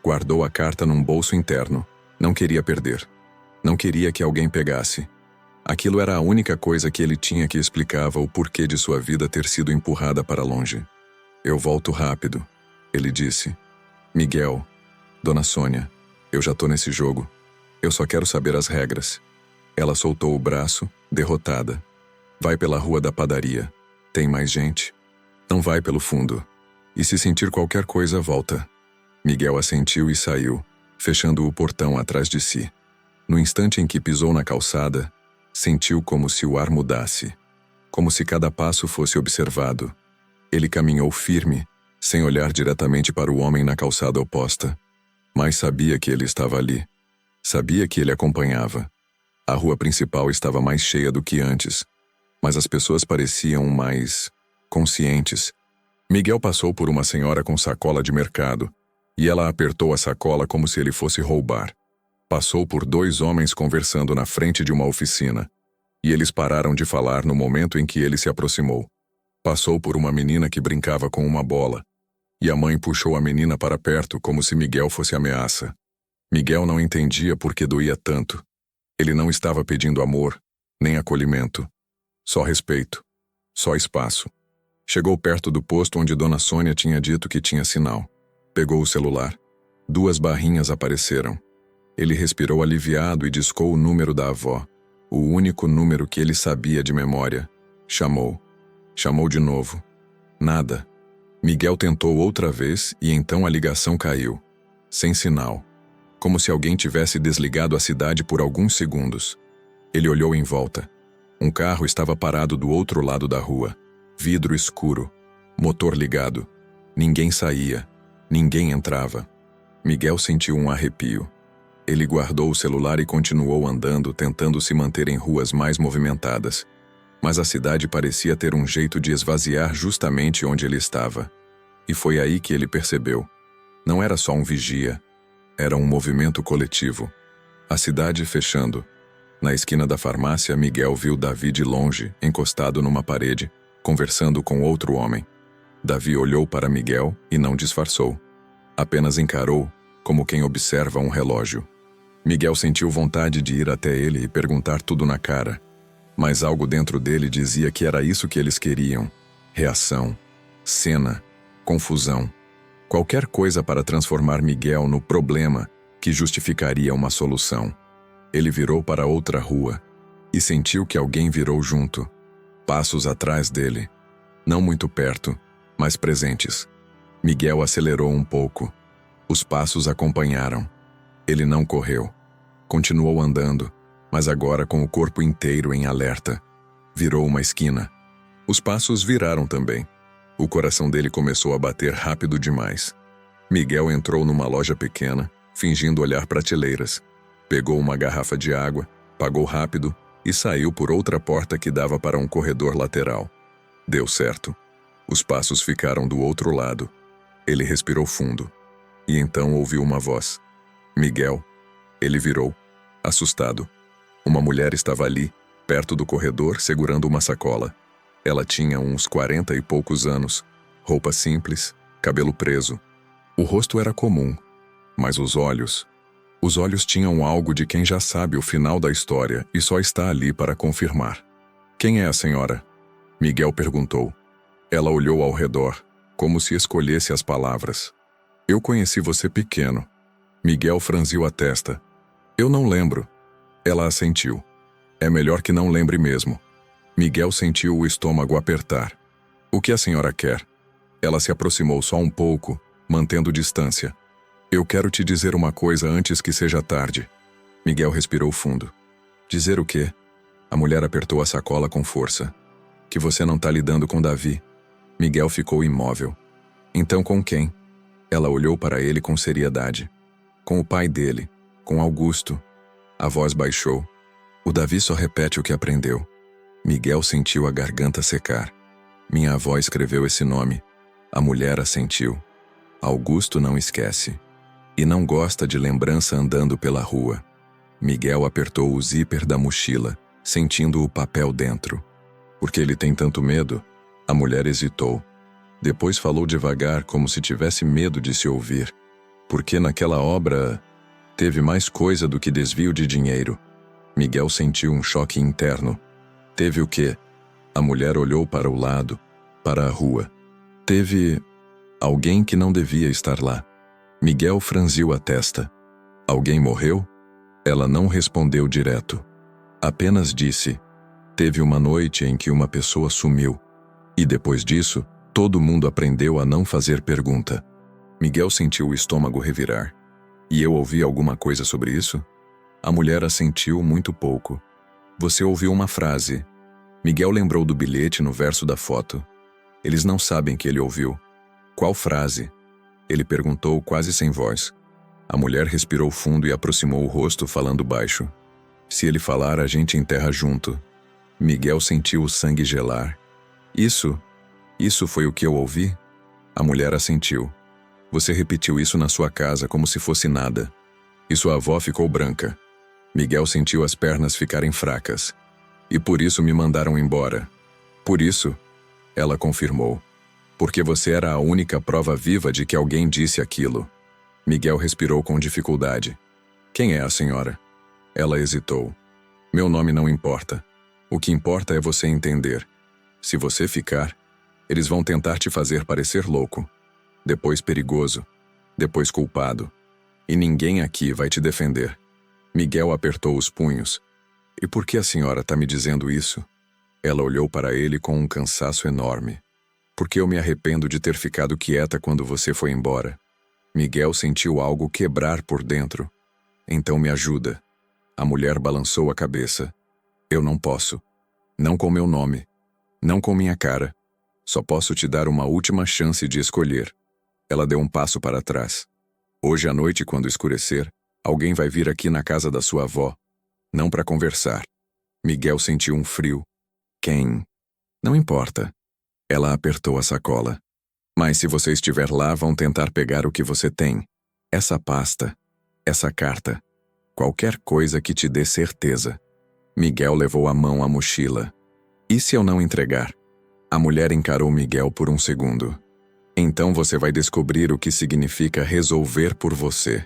Guardou a carta num bolso interno. Não queria perder. Não queria que alguém pegasse. Aquilo era a única coisa que ele tinha que explicava o porquê de sua vida ter sido empurrada para longe. Eu volto rápido, ele disse. Miguel, Dona Sônia, eu já tô nesse jogo. Eu só quero saber as regras. Ela soltou o braço, derrotada. Vai pela rua da padaria. Tem mais gente? Não vai pelo fundo. E se sentir qualquer coisa, volta. Miguel assentiu e saiu, fechando o portão atrás de si. No instante em que pisou na calçada, sentiu como se o ar mudasse, como se cada passo fosse observado. Ele caminhou firme, sem olhar diretamente para o homem na calçada oposta, mas sabia que ele estava ali. Sabia que ele acompanhava. A rua principal estava mais cheia do que antes, mas as pessoas pareciam mais conscientes. Miguel passou por uma senhora com sacola de mercado, e ela apertou a sacola como se ele fosse roubar. Passou por 2 homens conversando na frente de uma oficina, e eles pararam de falar no momento em que ele se aproximou. Passou por uma menina que brincava com uma bola, e a mãe puxou a menina para perto como se Miguel fosse ameaça. Miguel não entendia por que doía tanto. Ele não estava pedindo amor, nem acolhimento. Só respeito. Só espaço. Chegou perto do posto onde Dona Sônia tinha dito que tinha sinal. Pegou o celular. 2 barrinhas apareceram. Ele respirou aliviado e discou o número da avó, o único número que ele sabia de memória. Chamou. Chamou de novo. Nada. Miguel tentou outra vez e então a ligação caiu. Sem sinal. Como se alguém tivesse desligado a cidade por alguns segundos. Ele olhou em volta. Um carro estava parado do outro lado da rua. Vidro escuro. Motor ligado. Ninguém saía. Ninguém entrava. Miguel sentiu um arrepio. Ele guardou o celular e continuou andando, tentando se manter em ruas mais movimentadas. Mas a cidade parecia ter um jeito de esvaziar justamente onde ele estava. E foi aí que ele percebeu. Não era só um vigia. Era um movimento coletivo. A cidade fechando. Na esquina da farmácia, Miguel viu Davi de longe, encostado numa parede, conversando com outro homem. Davi olhou para Miguel e não disfarçou. Apenas encarou, como quem observa um relógio. Miguel sentiu vontade de ir até ele e perguntar tudo na cara. Mas algo dentro dele dizia que era isso que eles queriam. Reação, cena, confusão. Qualquer coisa para transformar Miguel no problema que justificaria uma solução. Ele virou para outra rua e sentiu que alguém virou junto. Passos atrás dele. Não muito perto, mas presentes. Miguel acelerou um pouco. Os passos acompanharam. Ele não correu. Continuou andando, mas agora com o corpo inteiro em alerta. Virou uma esquina. Os passos viraram também. O coração dele começou a bater rápido demais. Miguel entrou numa loja pequena, fingindo olhar prateleiras. Pegou uma garrafa de água, pagou rápido e saiu por outra porta que dava para um corredor lateral. Deu certo. Os passos ficaram do outro lado. Ele respirou fundo. E então ouviu uma voz. Miguel. Ele virou, assustado. Uma mulher estava ali, perto do corredor, segurando uma sacola. Ela tinha uns 40 e poucos anos, roupa simples, cabelo preso. O rosto era comum, mas os olhos tinham algo de quem já sabe o final da história e só está ali para confirmar. Quem é a senhora? Miguel perguntou. Ela olhou ao redor, como se escolhesse as palavras. Eu conheci você pequeno. Miguel franziu a testa. Eu não lembro. Ela assentiu. É melhor que não lembre mesmo. Miguel sentiu o estômago apertar. O que a senhora quer? Ela se aproximou só um pouco, mantendo distância. Eu quero te dizer uma coisa antes que seja tarde. Miguel respirou fundo. Dizer o quê? A mulher apertou a sacola com força. Que você não está lidando com Davi. Miguel ficou imóvel. Então com quem? Ela olhou para ele com seriedade. Com o pai dele, com Augusto. A voz baixou. O Davi só repete o que aprendeu. Miguel sentiu a garganta secar. Minha avó escreveu esse nome. A mulher assentiu. Augusto não esquece. E não gosta de lembrança andando pela rua. Miguel apertou o zíper da mochila, sentindo o papel dentro. Por que ele tem tanto medo? A mulher hesitou. Depois falou devagar, como se tivesse medo de se ouvir. Porque naquela obra teve mais coisa do que desvio de dinheiro. Miguel sentiu um choque interno. Teve o quê? A mulher olhou para o lado, para a rua. Teve alguém que não devia estar lá. Miguel franziu a testa. Alguém morreu? Ela não respondeu direto. Apenas disse: teve uma noite em que uma pessoa sumiu. E depois disso, todo mundo aprendeu a não fazer pergunta. Miguel sentiu o estômago revirar. E eu ouvi alguma coisa sobre isso? A mulher assentiu muito pouco. Você ouviu uma frase. Miguel lembrou do bilhete no verso da foto. Eles não sabem que ele ouviu. Qual frase? Ele perguntou quase sem voz. A mulher respirou fundo e aproximou o rosto falando baixo. Se ele falar, a gente enterra junto. Miguel sentiu o sangue gelar. Isso foi o que eu ouvi? A mulher assentiu. Você repetiu isso na sua casa como se fosse nada. E sua avó ficou branca. Miguel sentiu as pernas ficarem fracas. E por isso me mandaram embora. Por isso? Ela confirmou. Porque você era a única prova viva de que alguém disse aquilo. Miguel respirou com dificuldade. Quem é a senhora? Ela hesitou. Meu nome não importa. O que importa é você entender. Se você ficar, eles vão tentar te fazer parecer louco. Depois perigoso. Depois culpado. E ninguém aqui vai te defender. Miguel apertou os punhos. E por que a senhora está me dizendo isso? Ela olhou para ele com um cansaço enorme. Porque eu me arrependo de ter ficado quieta quando você foi embora. Miguel sentiu algo quebrar por dentro. Então me ajuda. A mulher balançou a cabeça. Eu não posso. Não com meu nome. Não com minha cara. Só posso te dar uma última chance de escolher. Ela deu um passo para trás. Hoje à noite, quando escurecer, alguém vai vir aqui na casa da sua avó. Não para conversar. Miguel sentiu um frio. Quem? Não importa. Ela apertou a sacola. Mas se você estiver lá, vão tentar pegar o que você tem. Essa pasta. Essa carta. Qualquer coisa que te dê certeza. Miguel levou a mão à mochila. E se eu não entregar? A mulher encarou Miguel por um segundo. Então você vai descobrir o que significa resolver por você.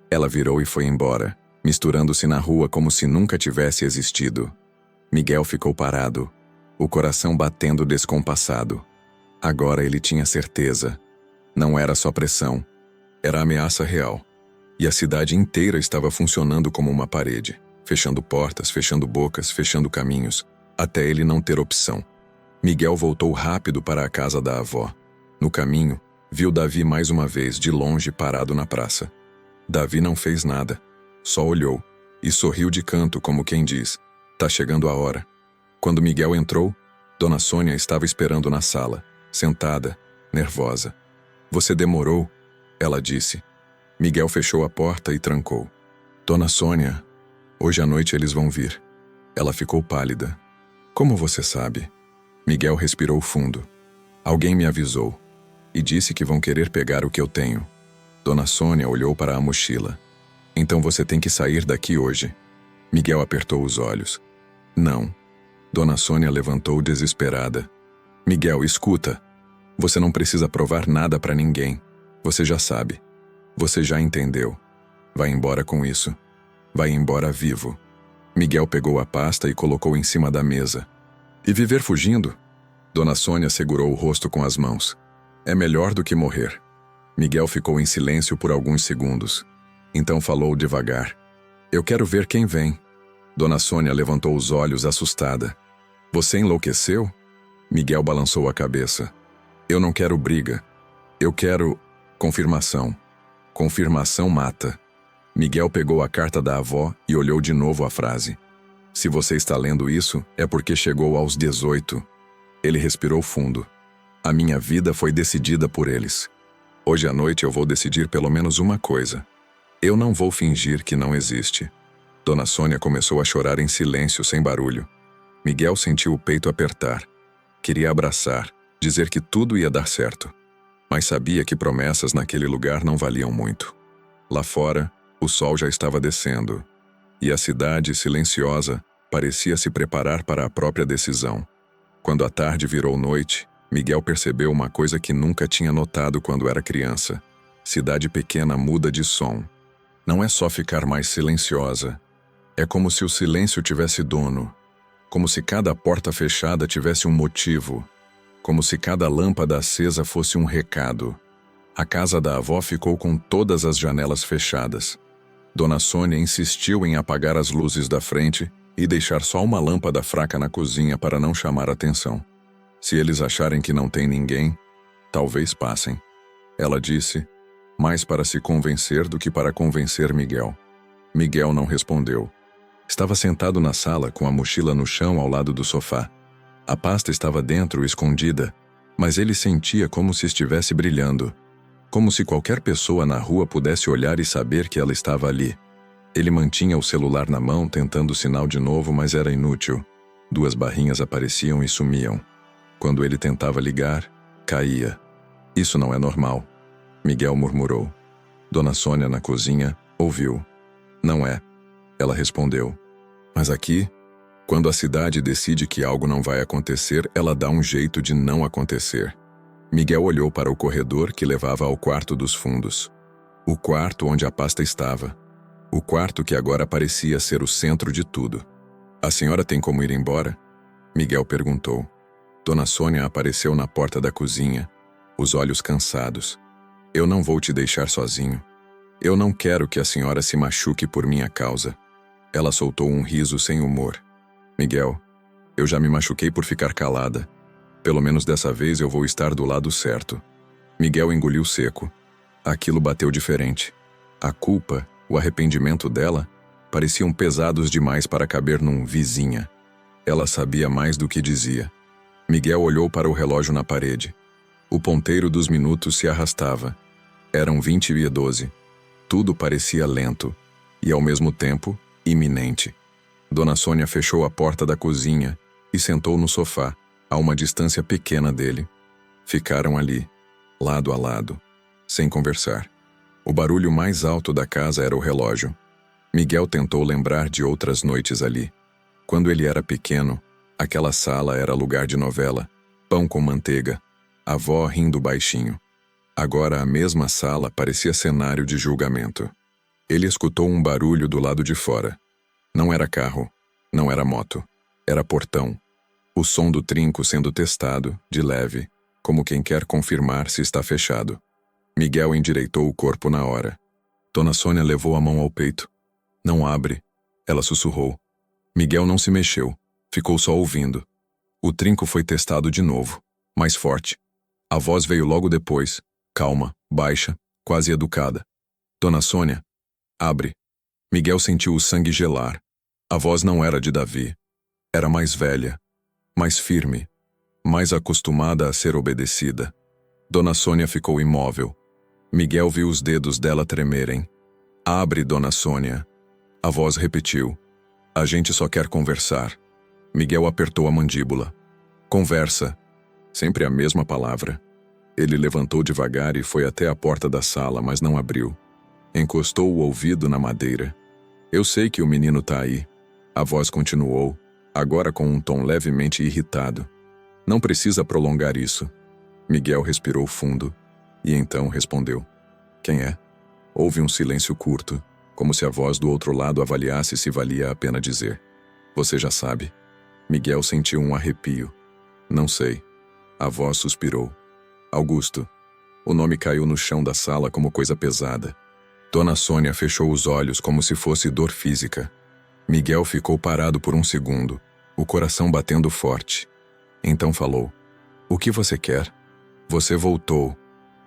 Ela virou e foi embora, misturando-se na rua como se nunca tivesse existido. Miguel ficou parado, o coração batendo descompassado. Agora ele tinha certeza. Não era só pressão. Era ameaça real. E a cidade inteira estava funcionando como uma parede, fechando portas, fechando bocas, fechando caminhos, até ele não ter opção. Miguel voltou rápido para a casa da avó. No caminho, viu Davi mais uma vez de longe parado na praça. Davi não fez nada, só olhou e sorriu de canto como quem diz, tá chegando a hora. Quando Miguel entrou, Dona Sônia estava esperando na sala, sentada, nervosa. Você demorou, ela disse. Miguel fechou a porta e trancou. Dona Sônia, hoje à noite eles vão vir. Ela ficou pálida. Como você sabe? Miguel respirou fundo. Alguém me avisou e disse que vão querer pegar o que eu tenho. Dona Sônia olhou para a mochila. Então você tem que sair daqui hoje. Miguel apertou os olhos. Não. Dona Sônia levantou desesperada. Miguel, escuta. Você não precisa provar nada para ninguém. Você já sabe. Você já entendeu. Vai embora com isso. Vai embora vivo. Miguel pegou a pasta e colocou em cima da mesa. E viver fugindo? Dona Sônia segurou o rosto com as mãos. É melhor do que morrer. Miguel ficou em silêncio por alguns segundos. Então falou devagar. Eu quero ver quem vem. Dona Sônia levantou os olhos assustada. Você enlouqueceu? Miguel balançou a cabeça. Eu não quero briga. Eu quero confirmação. Confirmação mata. Miguel pegou a carta da avó e olhou de novo a frase. Se você está lendo isso, é porque chegou aos 18. Ele respirou fundo. A minha vida foi decidida por eles. Hoje à noite eu vou decidir pelo menos uma coisa. Eu não vou fingir que não existe. Dona Sônia começou a chorar em silêncio, sem barulho. Miguel sentiu o peito apertar. Queria abraçar, dizer que tudo ia dar certo. Mas sabia que promessas naquele lugar não valiam muito. Lá fora, o sol já estava descendo. E a cidade, silenciosa, parecia se preparar para a própria decisão. Quando a tarde virou noite, Miguel percebeu uma coisa que nunca tinha notado quando era criança. Cidade pequena muda de som. Não é só ficar mais silenciosa. É como se o silêncio tivesse dono. Como se cada porta fechada tivesse um motivo. Como se cada lâmpada acesa fosse um recado. A casa da avó ficou com todas as janelas fechadas. Dona Sônia insistiu em apagar as luzes da frente e deixar só uma lâmpada fraca na cozinha para não chamar atenção. Se eles acharem que não tem ninguém, talvez passem. Ela disse, mais para se convencer do que para convencer Miguel. Miguel não respondeu. Estava sentado na sala com a mochila no chão ao lado do sofá. A pasta estava dentro, escondida, mas ele sentia como se estivesse brilhando. Como se qualquer pessoa na rua pudesse olhar e saber que ela estava ali. Ele mantinha o celular na mão, tentando sinal de novo, mas era inútil. 2 barrinhas apareciam e sumiam. Quando ele tentava ligar, caía. Isso não é normal. Miguel murmurou. Dona Sônia, na cozinha, ouviu. Não é. Ela respondeu. Mas aqui, quando a cidade decide que algo não vai acontecer, ela dá um jeito de não acontecer. Miguel olhou para o corredor que levava ao quarto dos fundos. O quarto onde a pasta estava. O quarto que agora parecia ser o centro de tudo. A senhora tem como ir embora? Miguel perguntou. Dona Sônia apareceu na porta da cozinha, os olhos cansados. Eu não vou te deixar sozinho. Eu não quero que a senhora se machuque por minha causa. Ela soltou um riso sem humor. Miguel, eu já me machuquei por ficar calada. Pelo menos dessa vez eu vou estar do lado certo. Miguel engoliu seco. Aquilo bateu diferente. A culpa, o arrependimento dela, pareciam pesados demais para caber num vizinha. Ela sabia mais do que dizia. Miguel olhou para o relógio na parede. O ponteiro dos minutos se arrastava. Eram 20:12. Tudo parecia lento e, ao mesmo tempo, iminente. Dona Sônia fechou a porta da cozinha e sentou no sofá, a uma distância pequena dele. Ficaram ali, lado a lado, sem conversar. O barulho mais alto da casa era o relógio. Miguel tentou lembrar de outras noites ali. Quando ele era pequeno, aquela sala era lugar de novela, pão com manteiga, a avó rindo baixinho. Agora a mesma sala parecia cenário de julgamento. Ele escutou um barulho do lado de fora. Não era carro, não era moto, era portão. O som do trinco sendo testado, de leve, como quem quer confirmar se está fechado. Miguel endireitou o corpo na hora. Dona Sônia levou a mão ao peito. Não abre, ela sussurrou. Miguel não se mexeu, ficou só ouvindo. O trinco foi testado de novo, mais forte. A voz veio logo depois, calma, baixa, quase educada. Dona Sônia, abre. Miguel sentiu o sangue gelar. A voz não era de Davi. Era mais velha, mais firme, mais acostumada a ser obedecida. Dona Sônia ficou imóvel. Miguel viu os dedos dela tremerem. Abre, Dona Sônia. A voz repetiu. A gente só quer conversar. Miguel apertou a mandíbula. Conversa. Sempre a mesma palavra. Ele levantou devagar e foi até a porta da sala, mas não abriu. Encostou o ouvido na madeira. Eu sei que o menino tá aí. A voz continuou, agora com um tom levemente irritado. Não precisa prolongar isso. Miguel respirou fundo e então respondeu. Quem é? Houve um silêncio curto, como se a voz do outro lado avaliasse se valia a pena dizer. Você já sabe. Miguel sentiu um arrepio. Não sei. A voz suspirou. Augusto. O nome caiu no chão da sala como coisa pesada. Dona Sônia fechou os olhos como se fosse dor física. Miguel ficou parado por um segundo, o coração batendo forte. Então falou. O que você quer? Você voltou.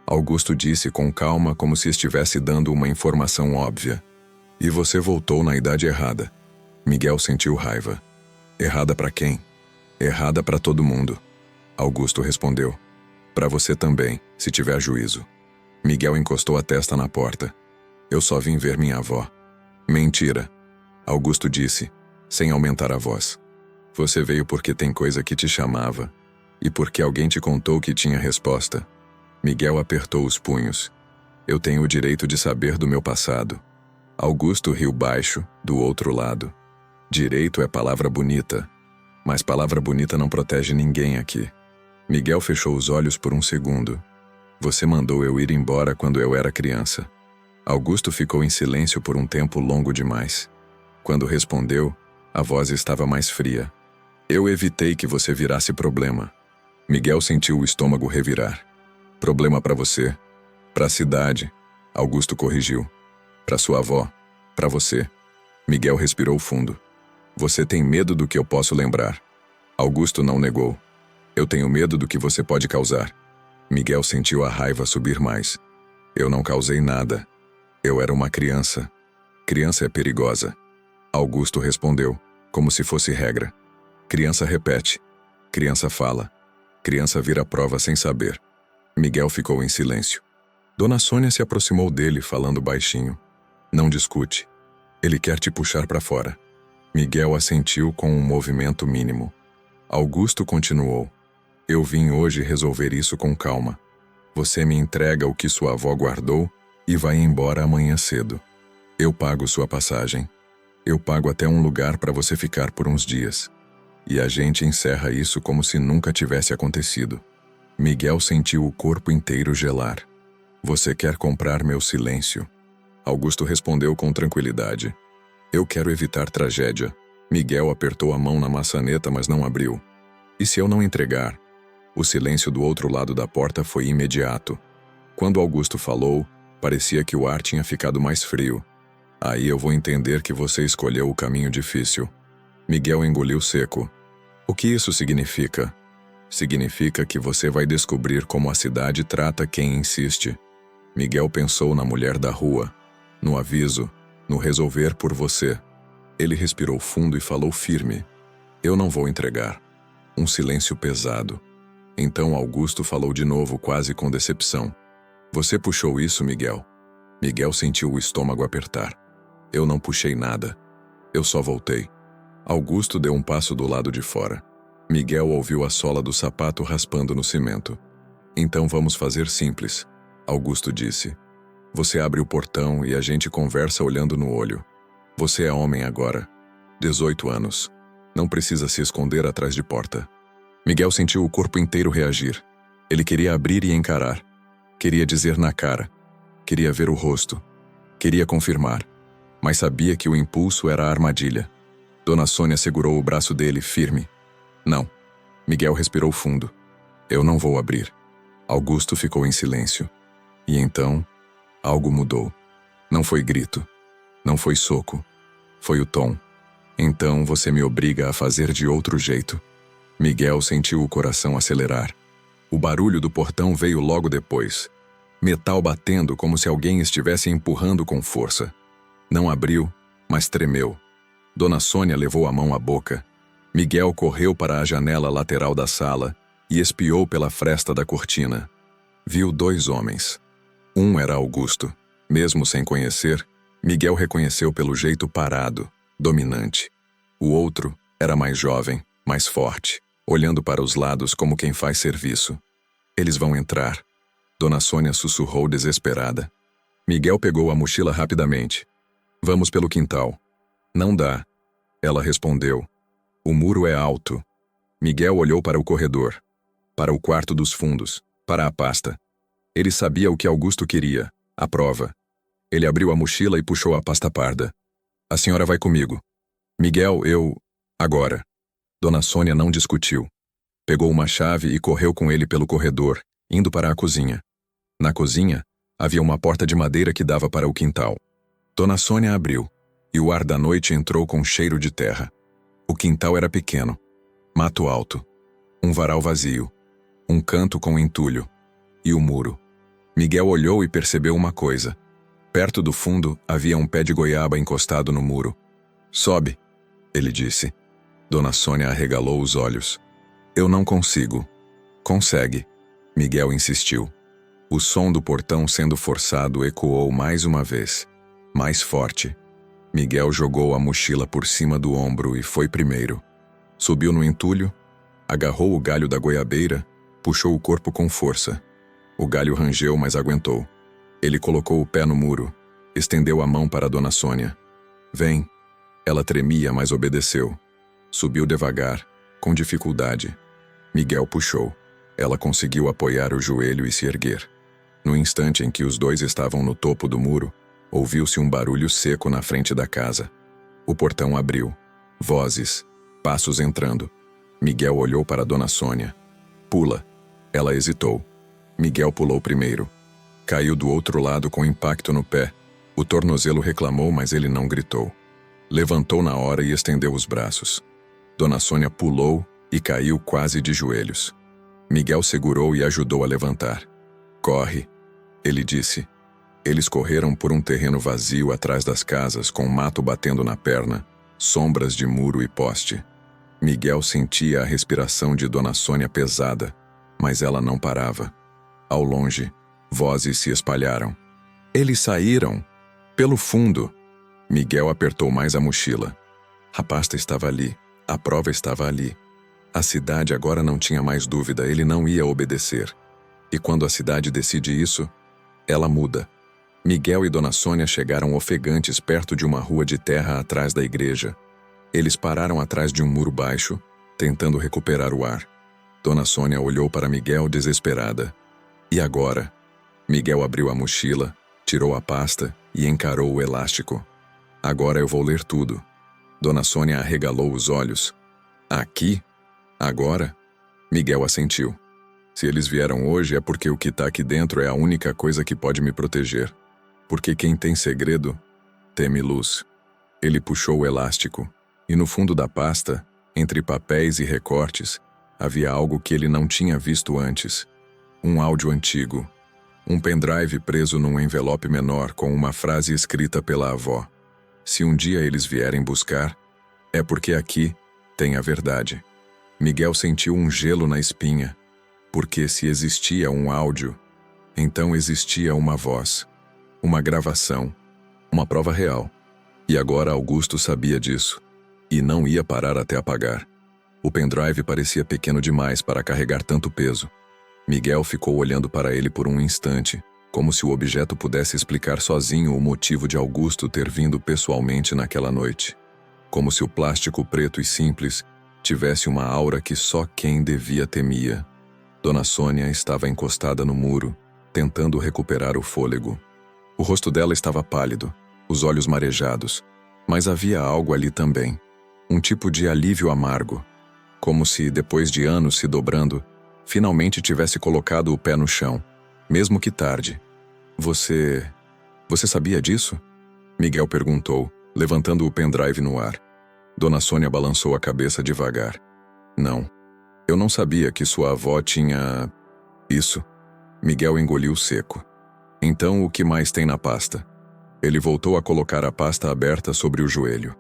Augusto disse com calma, como se estivesse dando uma informação óbvia. E você voltou na idade errada. Miguel sentiu raiva. Errada para quem? Errada para todo mundo. Augusto respondeu. Para você também, se tiver juízo. Miguel encostou a testa na porta. Eu só vim ver minha avó. Mentira. Augusto disse, sem aumentar a voz. Você veio porque tem coisa que te chamava. E porque alguém te contou que tinha resposta. Miguel apertou os punhos. Eu tenho o direito de saber do meu passado. Augusto riu baixo, do outro lado. Direito é palavra bonita. Mas palavra bonita não protege ninguém aqui. Miguel fechou os olhos por um segundo. Você mandou eu ir embora quando eu era criança. Augusto ficou em silêncio por um tempo longo demais. Quando respondeu, a voz estava mais fria. Eu evitei que você virasse problema. Miguel sentiu o estômago revirar. Problema para você. Para a cidade, Augusto corrigiu. Para sua avó. Para você. Miguel respirou fundo. Você tem medo do que eu posso lembrar. Augusto não negou. Eu tenho medo do que você pode causar. Miguel sentiu a raiva subir mais. Eu não causei nada. Eu era uma criança. Criança é perigosa. Augusto respondeu, como se fosse regra. Criança repete. Criança fala. Criança vira prova sem saber. Miguel ficou em silêncio. Dona Sônia se aproximou dele, falando baixinho. Não discute. Ele quer te puxar para fora. Miguel assentiu com um movimento mínimo. Augusto continuou. Eu vim hoje resolver isso com calma. Você me entrega o que sua avó guardou e vai embora amanhã cedo. Eu pago sua passagem. Eu pago até um lugar para você ficar por uns dias. E a gente encerra isso como se nunca tivesse acontecido. Miguel sentiu o corpo inteiro gelar. Você quer comprar meu silêncio? Augusto respondeu com tranquilidade. Eu quero evitar tragédia. Miguel apertou a mão na maçaneta, mas não abriu. E se eu não entregar? O silêncio do outro lado da porta foi imediato. Quando Augusto falou, parecia que o ar tinha ficado mais frio. Aí eu vou entender que você escolheu o caminho difícil. Miguel engoliu seco. O que isso significa? Significa que você vai descobrir como a cidade trata quem insiste. Miguel pensou na mulher da rua, no aviso, no resolver por você. Ele respirou fundo e falou firme. Eu não vou entregar. Um silêncio pesado. Então Augusto falou de novo, quase com decepção. Você puxou isso, Miguel? Miguel sentiu o estômago apertar. Eu não puxei nada. Eu só voltei. Augusto deu um passo do lado de fora. Miguel ouviu a sola do sapato raspando no cimento. Então vamos fazer simples, Augusto disse. Você abre o portão e a gente conversa olhando no olho. Você é homem agora. 18 anos. Não precisa se esconder atrás de porta. Miguel sentiu o corpo inteiro reagir. Ele queria abrir e encarar. Queria dizer na cara. Queria ver o rosto. Queria confirmar. Mas sabia que o impulso era a armadilha. Dona Sônia segurou o braço dele firme. Não. Miguel respirou fundo. Eu não vou abrir. Augusto ficou em silêncio. E então, algo mudou. Não foi grito. Não foi soco. Foi o tom. Então você me obriga a fazer de outro jeito. Miguel sentiu o coração acelerar. O barulho do portão veio logo depois. Metal batendo como se alguém estivesse empurrando com força. Não abriu, mas tremeu. Dona Sônia levou a mão à boca. Miguel correu para a janela lateral da sala e espiou pela fresta da cortina. Viu 2 homens. Um era Augusto. Mesmo sem conhecer, Miguel reconheceu pelo jeito parado, dominante. O outro era mais jovem, mais forte, olhando para os lados como quem faz serviço. Eles vão entrar. Dona Sônia sussurrou desesperada. Miguel pegou a mochila rapidamente. Vamos pelo quintal. Não dá. Ela respondeu. O muro é alto. Miguel olhou para o corredor. Para o quarto dos fundos. Para a pasta. Ele sabia o que Augusto queria. A prova. Ele abriu a mochila e puxou a pasta parda. A senhora vai comigo. Miguel, Agora. Dona Sônia não discutiu. Pegou uma chave e correu com ele pelo corredor, indo para a cozinha. Na cozinha, havia uma porta de madeira que dava para o quintal. Dona Sônia abriu, e o ar da noite entrou com cheiro de terra. O quintal era pequeno. Mato alto. Um varal vazio. Um canto com entulho. E o muro. Miguel olhou e percebeu uma coisa. Perto do fundo, havia um pé de goiaba encostado no muro. Sobe, ele disse. Dona Sônia arregalou os olhos. Eu não consigo. Consegue. Miguel insistiu. O som do portão sendo forçado ecoou mais uma vez. Mais forte. Miguel jogou a mochila por cima do ombro e foi primeiro. Subiu no entulho, agarrou o galho da goiabeira, puxou o corpo com força. O galho rangeu, mas aguentou. Ele colocou o pé no muro, estendeu a mão para Dona Sônia. Vem. Ela tremia, mas obedeceu. Subiu devagar, com dificuldade. Miguel puxou. Ela conseguiu apoiar o joelho e se erguer. No instante em que os dois estavam no topo do muro, ouviu-se um barulho seco na frente da casa. O portão abriu. Vozes. Passos entrando. Miguel olhou para Dona Sônia. Pula. Ela hesitou. Miguel pulou primeiro. Caiu do outro lado com impacto no pé. O tornozelo reclamou, mas ele não gritou. Levantou na hora e estendeu os braços. Dona Sônia pulou e caiu quase de joelhos. Miguel segurou e ajudou a levantar. Corre, ele disse. Eles correram por um terreno vazio atrás das casas, com mato batendo na perna, sombras de muro e poste. Miguel sentia a respiração de Dona Sônia pesada, mas ela não parava. Ao longe, vozes se espalharam. Eles saíram! Pelo fundo! Miguel apertou mais a mochila. A pasta estava ali, a prova estava ali. A cidade agora não tinha mais dúvida, ele não ia obedecer. E quando a cidade decide isso, ela muda. Miguel e Dona Sônia chegaram ofegantes perto de uma rua de terra atrás da igreja. Eles pararam atrás de um muro baixo, tentando recuperar o ar. Dona Sônia olhou para Miguel desesperada. E agora? Miguel abriu a mochila, tirou a pasta e encarou o elástico. Agora eu vou ler tudo. Dona Sônia arregalou os olhos. Aqui? Agora? Miguel assentiu. Se eles vieram hoje é porque o que está aqui dentro é a única coisa que pode me proteger. Porque quem tem segredo, teme luz. Ele puxou o elástico, e no fundo da pasta, entre papéis e recortes, havia algo que ele não tinha visto antes. Um áudio antigo. Um pendrive preso num envelope menor com uma frase escrita pela avó. Se um dia eles vierem buscar, é porque aqui tem a verdade. Miguel sentiu um gelo na espinha, porque se existia um áudio, então existia uma voz, uma gravação, uma prova real. E agora Augusto sabia disso, e não ia parar até apagar. O pendrive parecia pequeno demais para carregar tanto peso. Miguel ficou olhando para ele por um instante, como se o objeto pudesse explicar sozinho o motivo de Augusto ter vindo pessoalmente naquela noite. Como se o plástico preto e simples tivesse uma aura que só quem devia temia. Dona Sônia estava encostada no muro, tentando recuperar o fôlego. O rosto dela estava pálido, os olhos marejados, mas havia algo ali também, um tipo de alívio amargo, como se, depois de anos se dobrando, finalmente tivesse colocado o pé no chão, mesmo que tarde. Você sabia disso? Miguel perguntou, levantando o pendrive no ar. Dona Sônia balançou a cabeça devagar. Não, eu não sabia que sua avó tinha... isso. Miguel engoliu seco. Então o que mais tem na pasta? Ele voltou a colocar a pasta aberta sobre o joelho.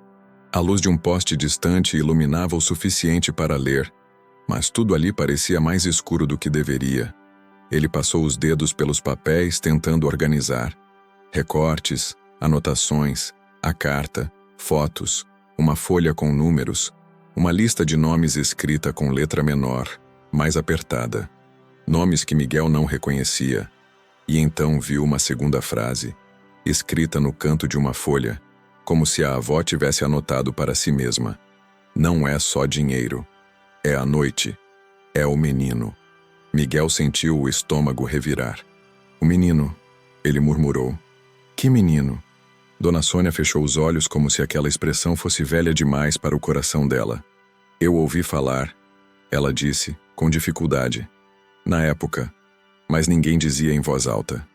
A luz de um poste distante iluminava o suficiente para ler, mas tudo ali parecia mais escuro do que deveria. Ele passou os dedos pelos papéis tentando organizar. Recortes, anotações, a carta, fotos, uma folha com números, uma lista de nomes escrita com letra menor, mais apertada. Nomes que Miguel não reconhecia. E então viu uma segunda frase, escrita no canto de uma folha, como se a avó tivesse anotado para si mesma. Não é só dinheiro. É a noite. É o menino. Miguel sentiu o estômago revirar. O menino, ele murmurou. Que menino? Dona Sônia fechou os olhos como se aquela expressão fosse velha demais para o coração dela. Eu ouvi falar, ela disse, com dificuldade. Na época, mas ninguém dizia em voz alta.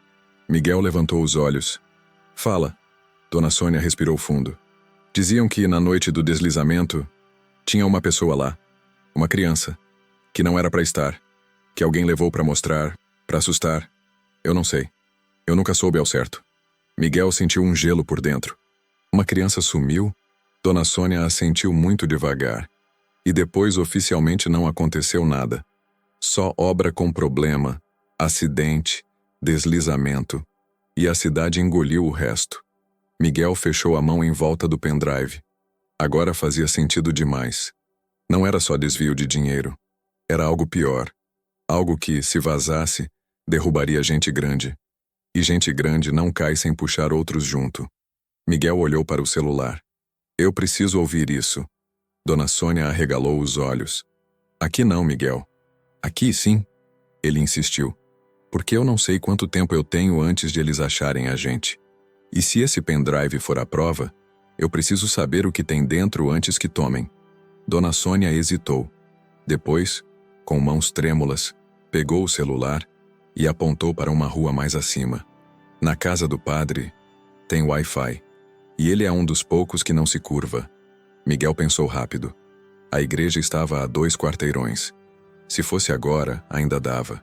Miguel levantou os olhos. Fala. Dona Sônia respirou fundo. Diziam que na noite do deslizamento tinha uma pessoa lá. Uma criança, que não era para estar, que alguém levou para mostrar, para assustar. Eu não sei. Eu nunca soube ao certo. Miguel sentiu um gelo por dentro. Uma criança sumiu? Dona Sônia assentiu muito devagar. E depois oficialmente não aconteceu nada. Só obra com problema, acidente, deslizamento. E a cidade engoliu o resto. Miguel fechou a mão em volta do pendrive. Agora fazia sentido demais. Não era só desvio de dinheiro. Era algo pior. Algo que, se vazasse, derrubaria gente grande. E gente grande não cai sem puxar outros junto. Miguel olhou para o celular. Eu preciso ouvir isso. Dona Sônia arregalou os olhos. Aqui não, Miguel. Aqui sim. Ele insistiu. Porque eu não sei quanto tempo eu tenho antes de eles acharem a gente. E se esse pendrive for a prova, eu preciso saber o que tem dentro antes que tomem. Dona Sônia hesitou. Depois, com mãos trêmulas, pegou o celular e apontou para uma rua mais acima. Na casa do padre, Tem Wi-Fi. E ele é um dos poucos que não se curva. Miguel pensou rápido. A igreja estava a 2 quarteirões. Se fosse agora, ainda dava.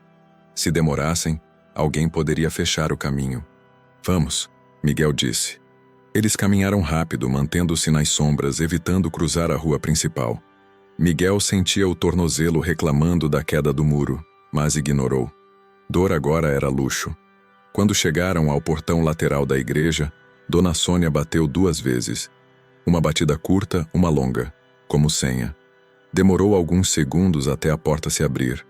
Se demorassem, alguém poderia fechar o caminho. Vamos, Miguel disse. Eles caminharam rápido, mantendo-se nas sombras, evitando cruzar a rua principal. Miguel sentia o tornozelo reclamando da queda do muro, mas ignorou. Dor agora era luxo. Quando chegaram ao portão lateral da igreja, Dona Sônia bateu 2 vezes. Uma batida curta, uma longa, como senha. Demorou alguns segundos até a porta se abrir.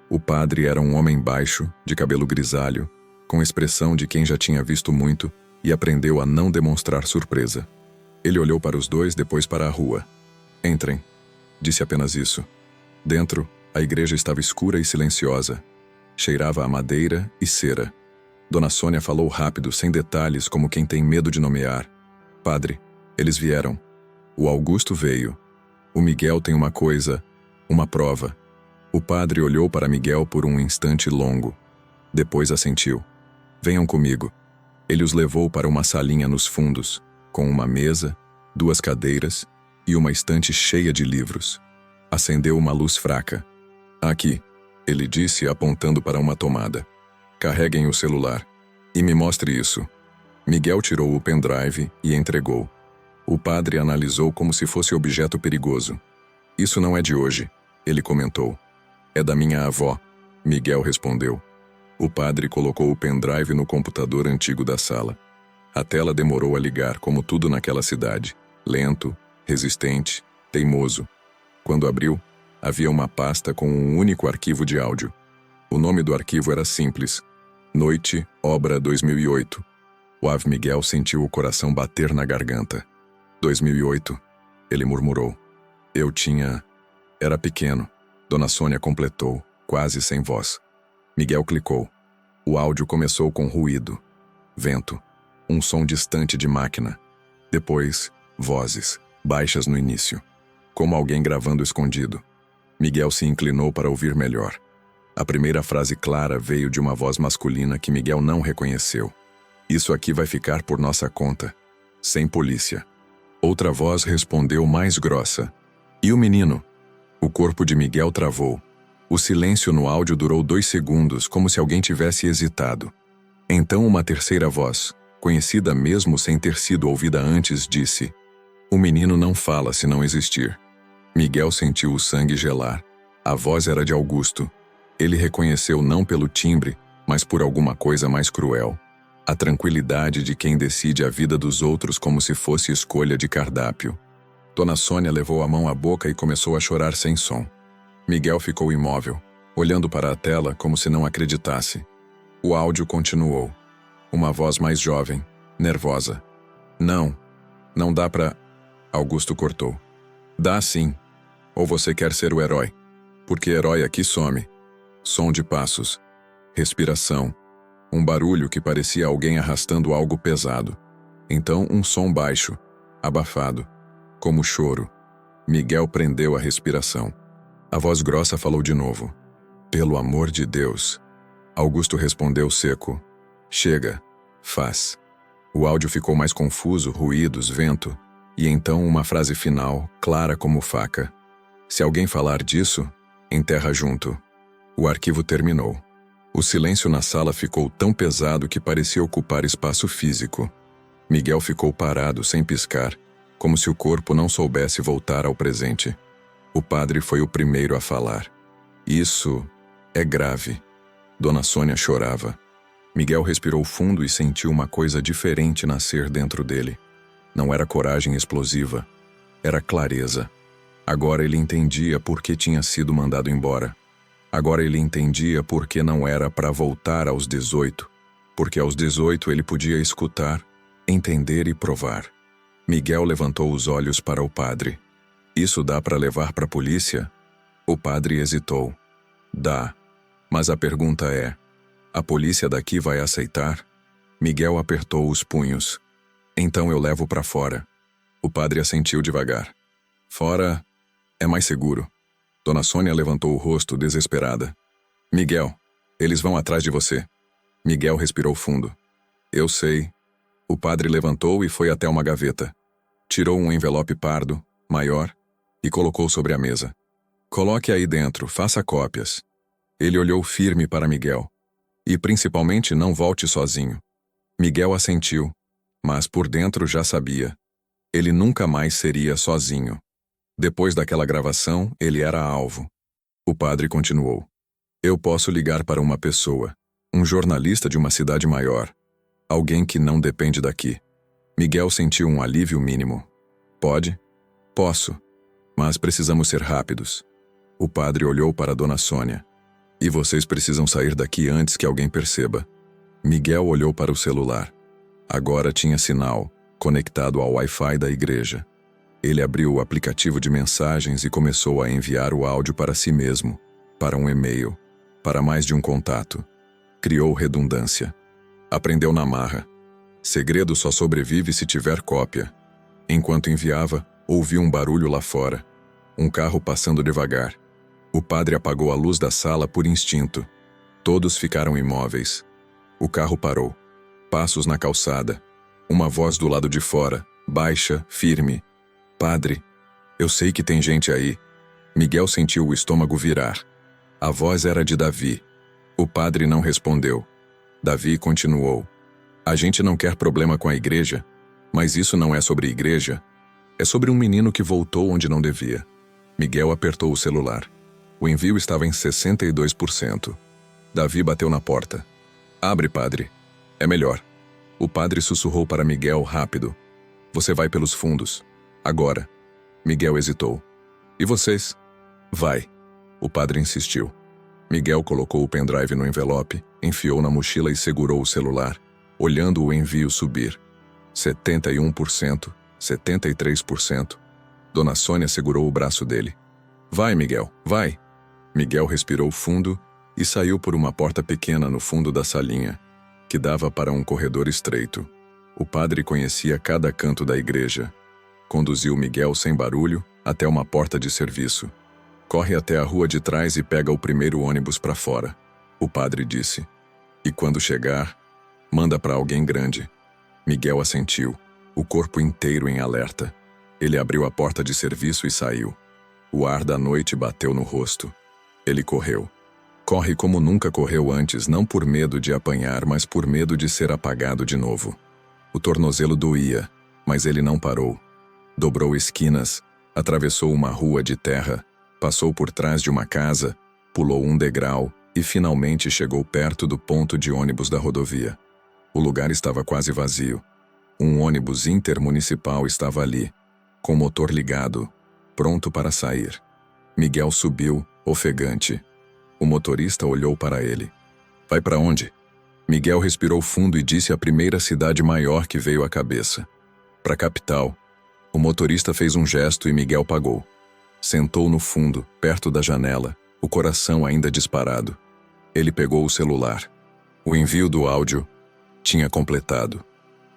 O padre era um homem baixo, de cabelo grisalho, com expressão de quem já tinha visto muito e aprendeu a não demonstrar surpresa. Ele olhou para os dois, depois para a rua. Entrem. Disse apenas isso. Dentro, a igreja estava escura e silenciosa. Cheirava a madeira e cera. Dona Sônia falou rápido, sem detalhes, como quem tem medo de nomear. Padre, eles vieram. O Augusto veio. O Miguel tem uma coisa, uma prova. O padre olhou para Miguel por um instante longo. Depois assentiu. Venham comigo. Ele os levou para uma salinha nos fundos, com uma mesa, 2 cadeiras e uma estante cheia de livros. Acendeu uma luz fraca. Aqui, ele disse, apontando para uma tomada. Carreguem o celular. E me mostre isso. Miguel tirou o pendrive e entregou. O padre analisou como se fosse objeto perigoso. Isso não é de hoje, ele comentou. É da minha avó, Miguel respondeu. O padre colocou o pendrive no computador antigo da sala. A tela demorou a ligar, como tudo naquela cidade. Lento, resistente, teimoso. Quando abriu, havia uma pasta com um único arquivo de áudio. O nome do arquivo era simples. Noite, Obra 2008. O Ave Miguel sentiu o coração bater na garganta. 2008, ele murmurou. Era pequeno. Dona Sônia completou, quase sem voz. Miguel clicou. O áudio começou com ruído. Vento. Um som distante de máquina. Depois, vozes, baixas no início. Como alguém gravando escondido. Miguel se inclinou para ouvir melhor. A primeira frase clara veio de uma voz masculina que Miguel não reconheceu. Isso aqui vai ficar por nossa conta. Sem polícia. Outra voz respondeu mais grossa. E o menino? O corpo de Miguel travou. O silêncio no áudio durou 2 segundos, como se alguém tivesse hesitado. Então uma terceira voz, conhecida mesmo sem ter sido ouvida antes, disse: O menino não fala se não existir. Miguel sentiu o sangue gelar. A voz era de Augusto. Ele reconheceu não pelo timbre, mas por alguma coisa mais cruel. A tranquilidade de quem decide a vida dos outros como se fosse escolha de cardápio. Dona Sônia levou a mão à boca e começou a chorar sem som. Miguel ficou imóvel, olhando para a tela como se não acreditasse. O áudio continuou. Uma voz mais jovem, nervosa. Não dá pra... Augusto cortou. Dá sim. Ou você quer ser o herói? Porque herói aqui some. Som de passos. Respiração. Um barulho que parecia alguém arrastando algo pesado. Então um som baixo, abafado, como choro. Miguel prendeu a respiração. A voz grossa falou de novo. Pelo amor de Deus. Augusto respondeu seco. Chega. Faz. O áudio ficou mais confuso, ruídos, vento, e então uma frase final, clara como faca. Se alguém falar disso, enterra junto. O arquivo terminou. O silêncio na sala ficou tão pesado que parecia ocupar espaço físico. Miguel ficou parado, sem piscar, como se o corpo não soubesse voltar ao presente. O padre foi o primeiro a falar. Isso é grave. Dona Sônia chorava. Miguel respirou fundo e sentiu uma coisa diferente nascer dentro dele. Não era coragem explosiva. Era clareza. Agora ele entendia por que tinha sido mandado embora. Agora ele entendia por que não era para voltar aos 18. Porque aos 18 ele podia escutar, entender e provar. Miguel levantou os olhos para o padre. Isso dá para levar para a polícia? O padre hesitou. Dá. Mas a pergunta é: a polícia daqui vai aceitar? Miguel apertou os punhos. Então eu levo para fora. O padre assentiu devagar. Fora é mais seguro. Dona Sônia levantou o rosto desesperada. Miguel, eles vão atrás de você. Miguel respirou fundo. Eu sei. O padre levantou e foi até uma gaveta. Tirou um envelope pardo, maior, e colocou sobre a mesa. Coloque aí dentro, faça cópias. Ele olhou firme para Miguel. E principalmente não volte sozinho. Miguel assentiu, mas por dentro já sabia. Ele nunca mais seria sozinho. Depois daquela gravação, ele era alvo. O padre continuou. Eu posso ligar para uma pessoa, um jornalista de uma cidade maior. Alguém que não depende daqui. Miguel sentiu um alívio mínimo. Pode? Posso. Mas precisamos ser rápidos. O padre olhou para Dona Sônia. E vocês precisam sair daqui antes que alguém perceba. Miguel olhou para o celular. Agora tinha sinal, conectado ao Wi-Fi da igreja. Ele abriu o aplicativo de mensagens e começou a enviar o áudio para si mesmo, para um e-mail, para mais de um contato. Criou redundância. Aprendeu na marra. Segredo só sobrevive se tiver cópia. Enquanto enviava, ouviu um barulho lá fora. Um carro passando devagar. O padre apagou a luz da sala por instinto. Todos ficaram imóveis. O carro parou. Passos na calçada. Uma voz do lado de fora, baixa, firme. Padre, eu sei que tem gente aí. Miguel sentiu o estômago virar. A voz era de Davi. O padre não respondeu. Davi continuou. A gente não quer problema com a igreja, mas isso não é sobre igreja. É sobre um menino que voltou onde não devia. Miguel apertou o celular. O envio estava em 62%. Davi bateu na porta. Abre, padre. É melhor. O padre sussurrou para Miguel rápido. Você vai pelos fundos. Agora. Miguel hesitou. E vocês? Vai. O padre insistiu. Miguel colocou o pendrive no envelope, enfiou na mochila e segurou o celular, olhando o envio subir. 71%, 73%. Dona Sônia segurou o braço dele. Vai, Miguel, vai. Miguel respirou fundo e saiu por uma porta pequena no fundo da salinha, que dava para um corredor estreito. O padre conhecia cada canto da igreja. Conduziu Miguel sem barulho até uma porta de serviço. Corre até a rua de trás e pega o primeiro ônibus para fora. O padre disse. E quando chegar, manda para alguém grande. Miguel assentiu, o corpo inteiro em alerta. Ele abriu a porta de serviço e saiu. O ar da noite bateu no rosto. Ele correu. Corre como nunca correu antes, não por medo de apanhar, mas por medo de ser apagado de novo. O tornozelo doía, mas ele não parou. Dobrou esquinas, atravessou uma rua de terra, passou por trás de uma casa, pulou um degrau e finalmente chegou perto do ponto de ônibus da rodovia. O lugar estava quase vazio. Um ônibus intermunicipal estava ali, com o motor ligado, pronto para sair. Miguel subiu, ofegante. O motorista olhou para ele. Vai para onde? Miguel respirou fundo e disse a primeira cidade maior que veio à cabeça. Para a capital. O motorista fez um gesto e Miguel pagou. Sentou no fundo, perto da janela, o coração ainda disparado. Ele pegou o celular. O envio do áudio tinha completado.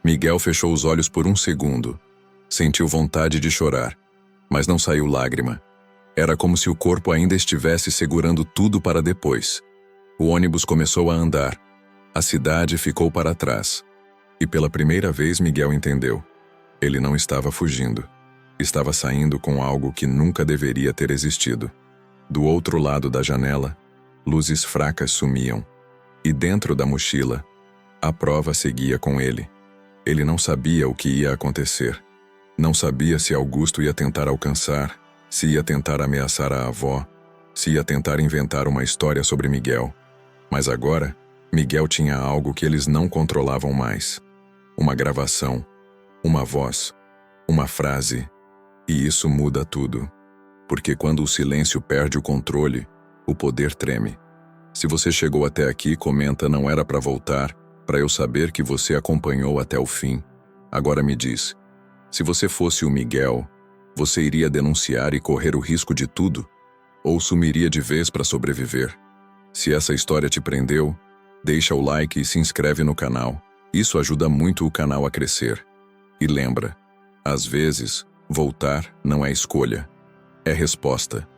Miguel fechou os olhos por um segundo. Sentiu vontade de chorar, mas não saiu lágrima. Era como se o corpo ainda estivesse segurando tudo para depois. O ônibus começou a andar. A cidade ficou para trás. E pela primeira vez Miguel entendeu. Ele não estava fugindo. Estava saindo com algo que nunca deveria ter existido. Do outro lado da janela, luzes fracas sumiam. E dentro da mochila, a prova seguia com ele. Ele não sabia o que ia acontecer. Não sabia se Augusto ia tentar alcançar, se ia tentar ameaçar a avó, se ia tentar inventar uma história sobre Miguel. Mas agora, Miguel tinha algo que eles não controlavam mais. Uma gravação, uma voz, uma frase. E isso muda tudo. Porque quando o silêncio perde o controle, o poder treme. Se você chegou até aqui, comenta, não era para voltar, para eu saber que você acompanhou até o fim. Agora me diz, se você fosse o Miguel, você iria denunciar e correr o risco de tudo? Ou sumiria de vez para sobreviver? Se essa história te prendeu, deixa o like e se inscreve no canal. Isso ajuda muito o canal a crescer. E lembra, às vezes, voltar não é escolha, é resposta.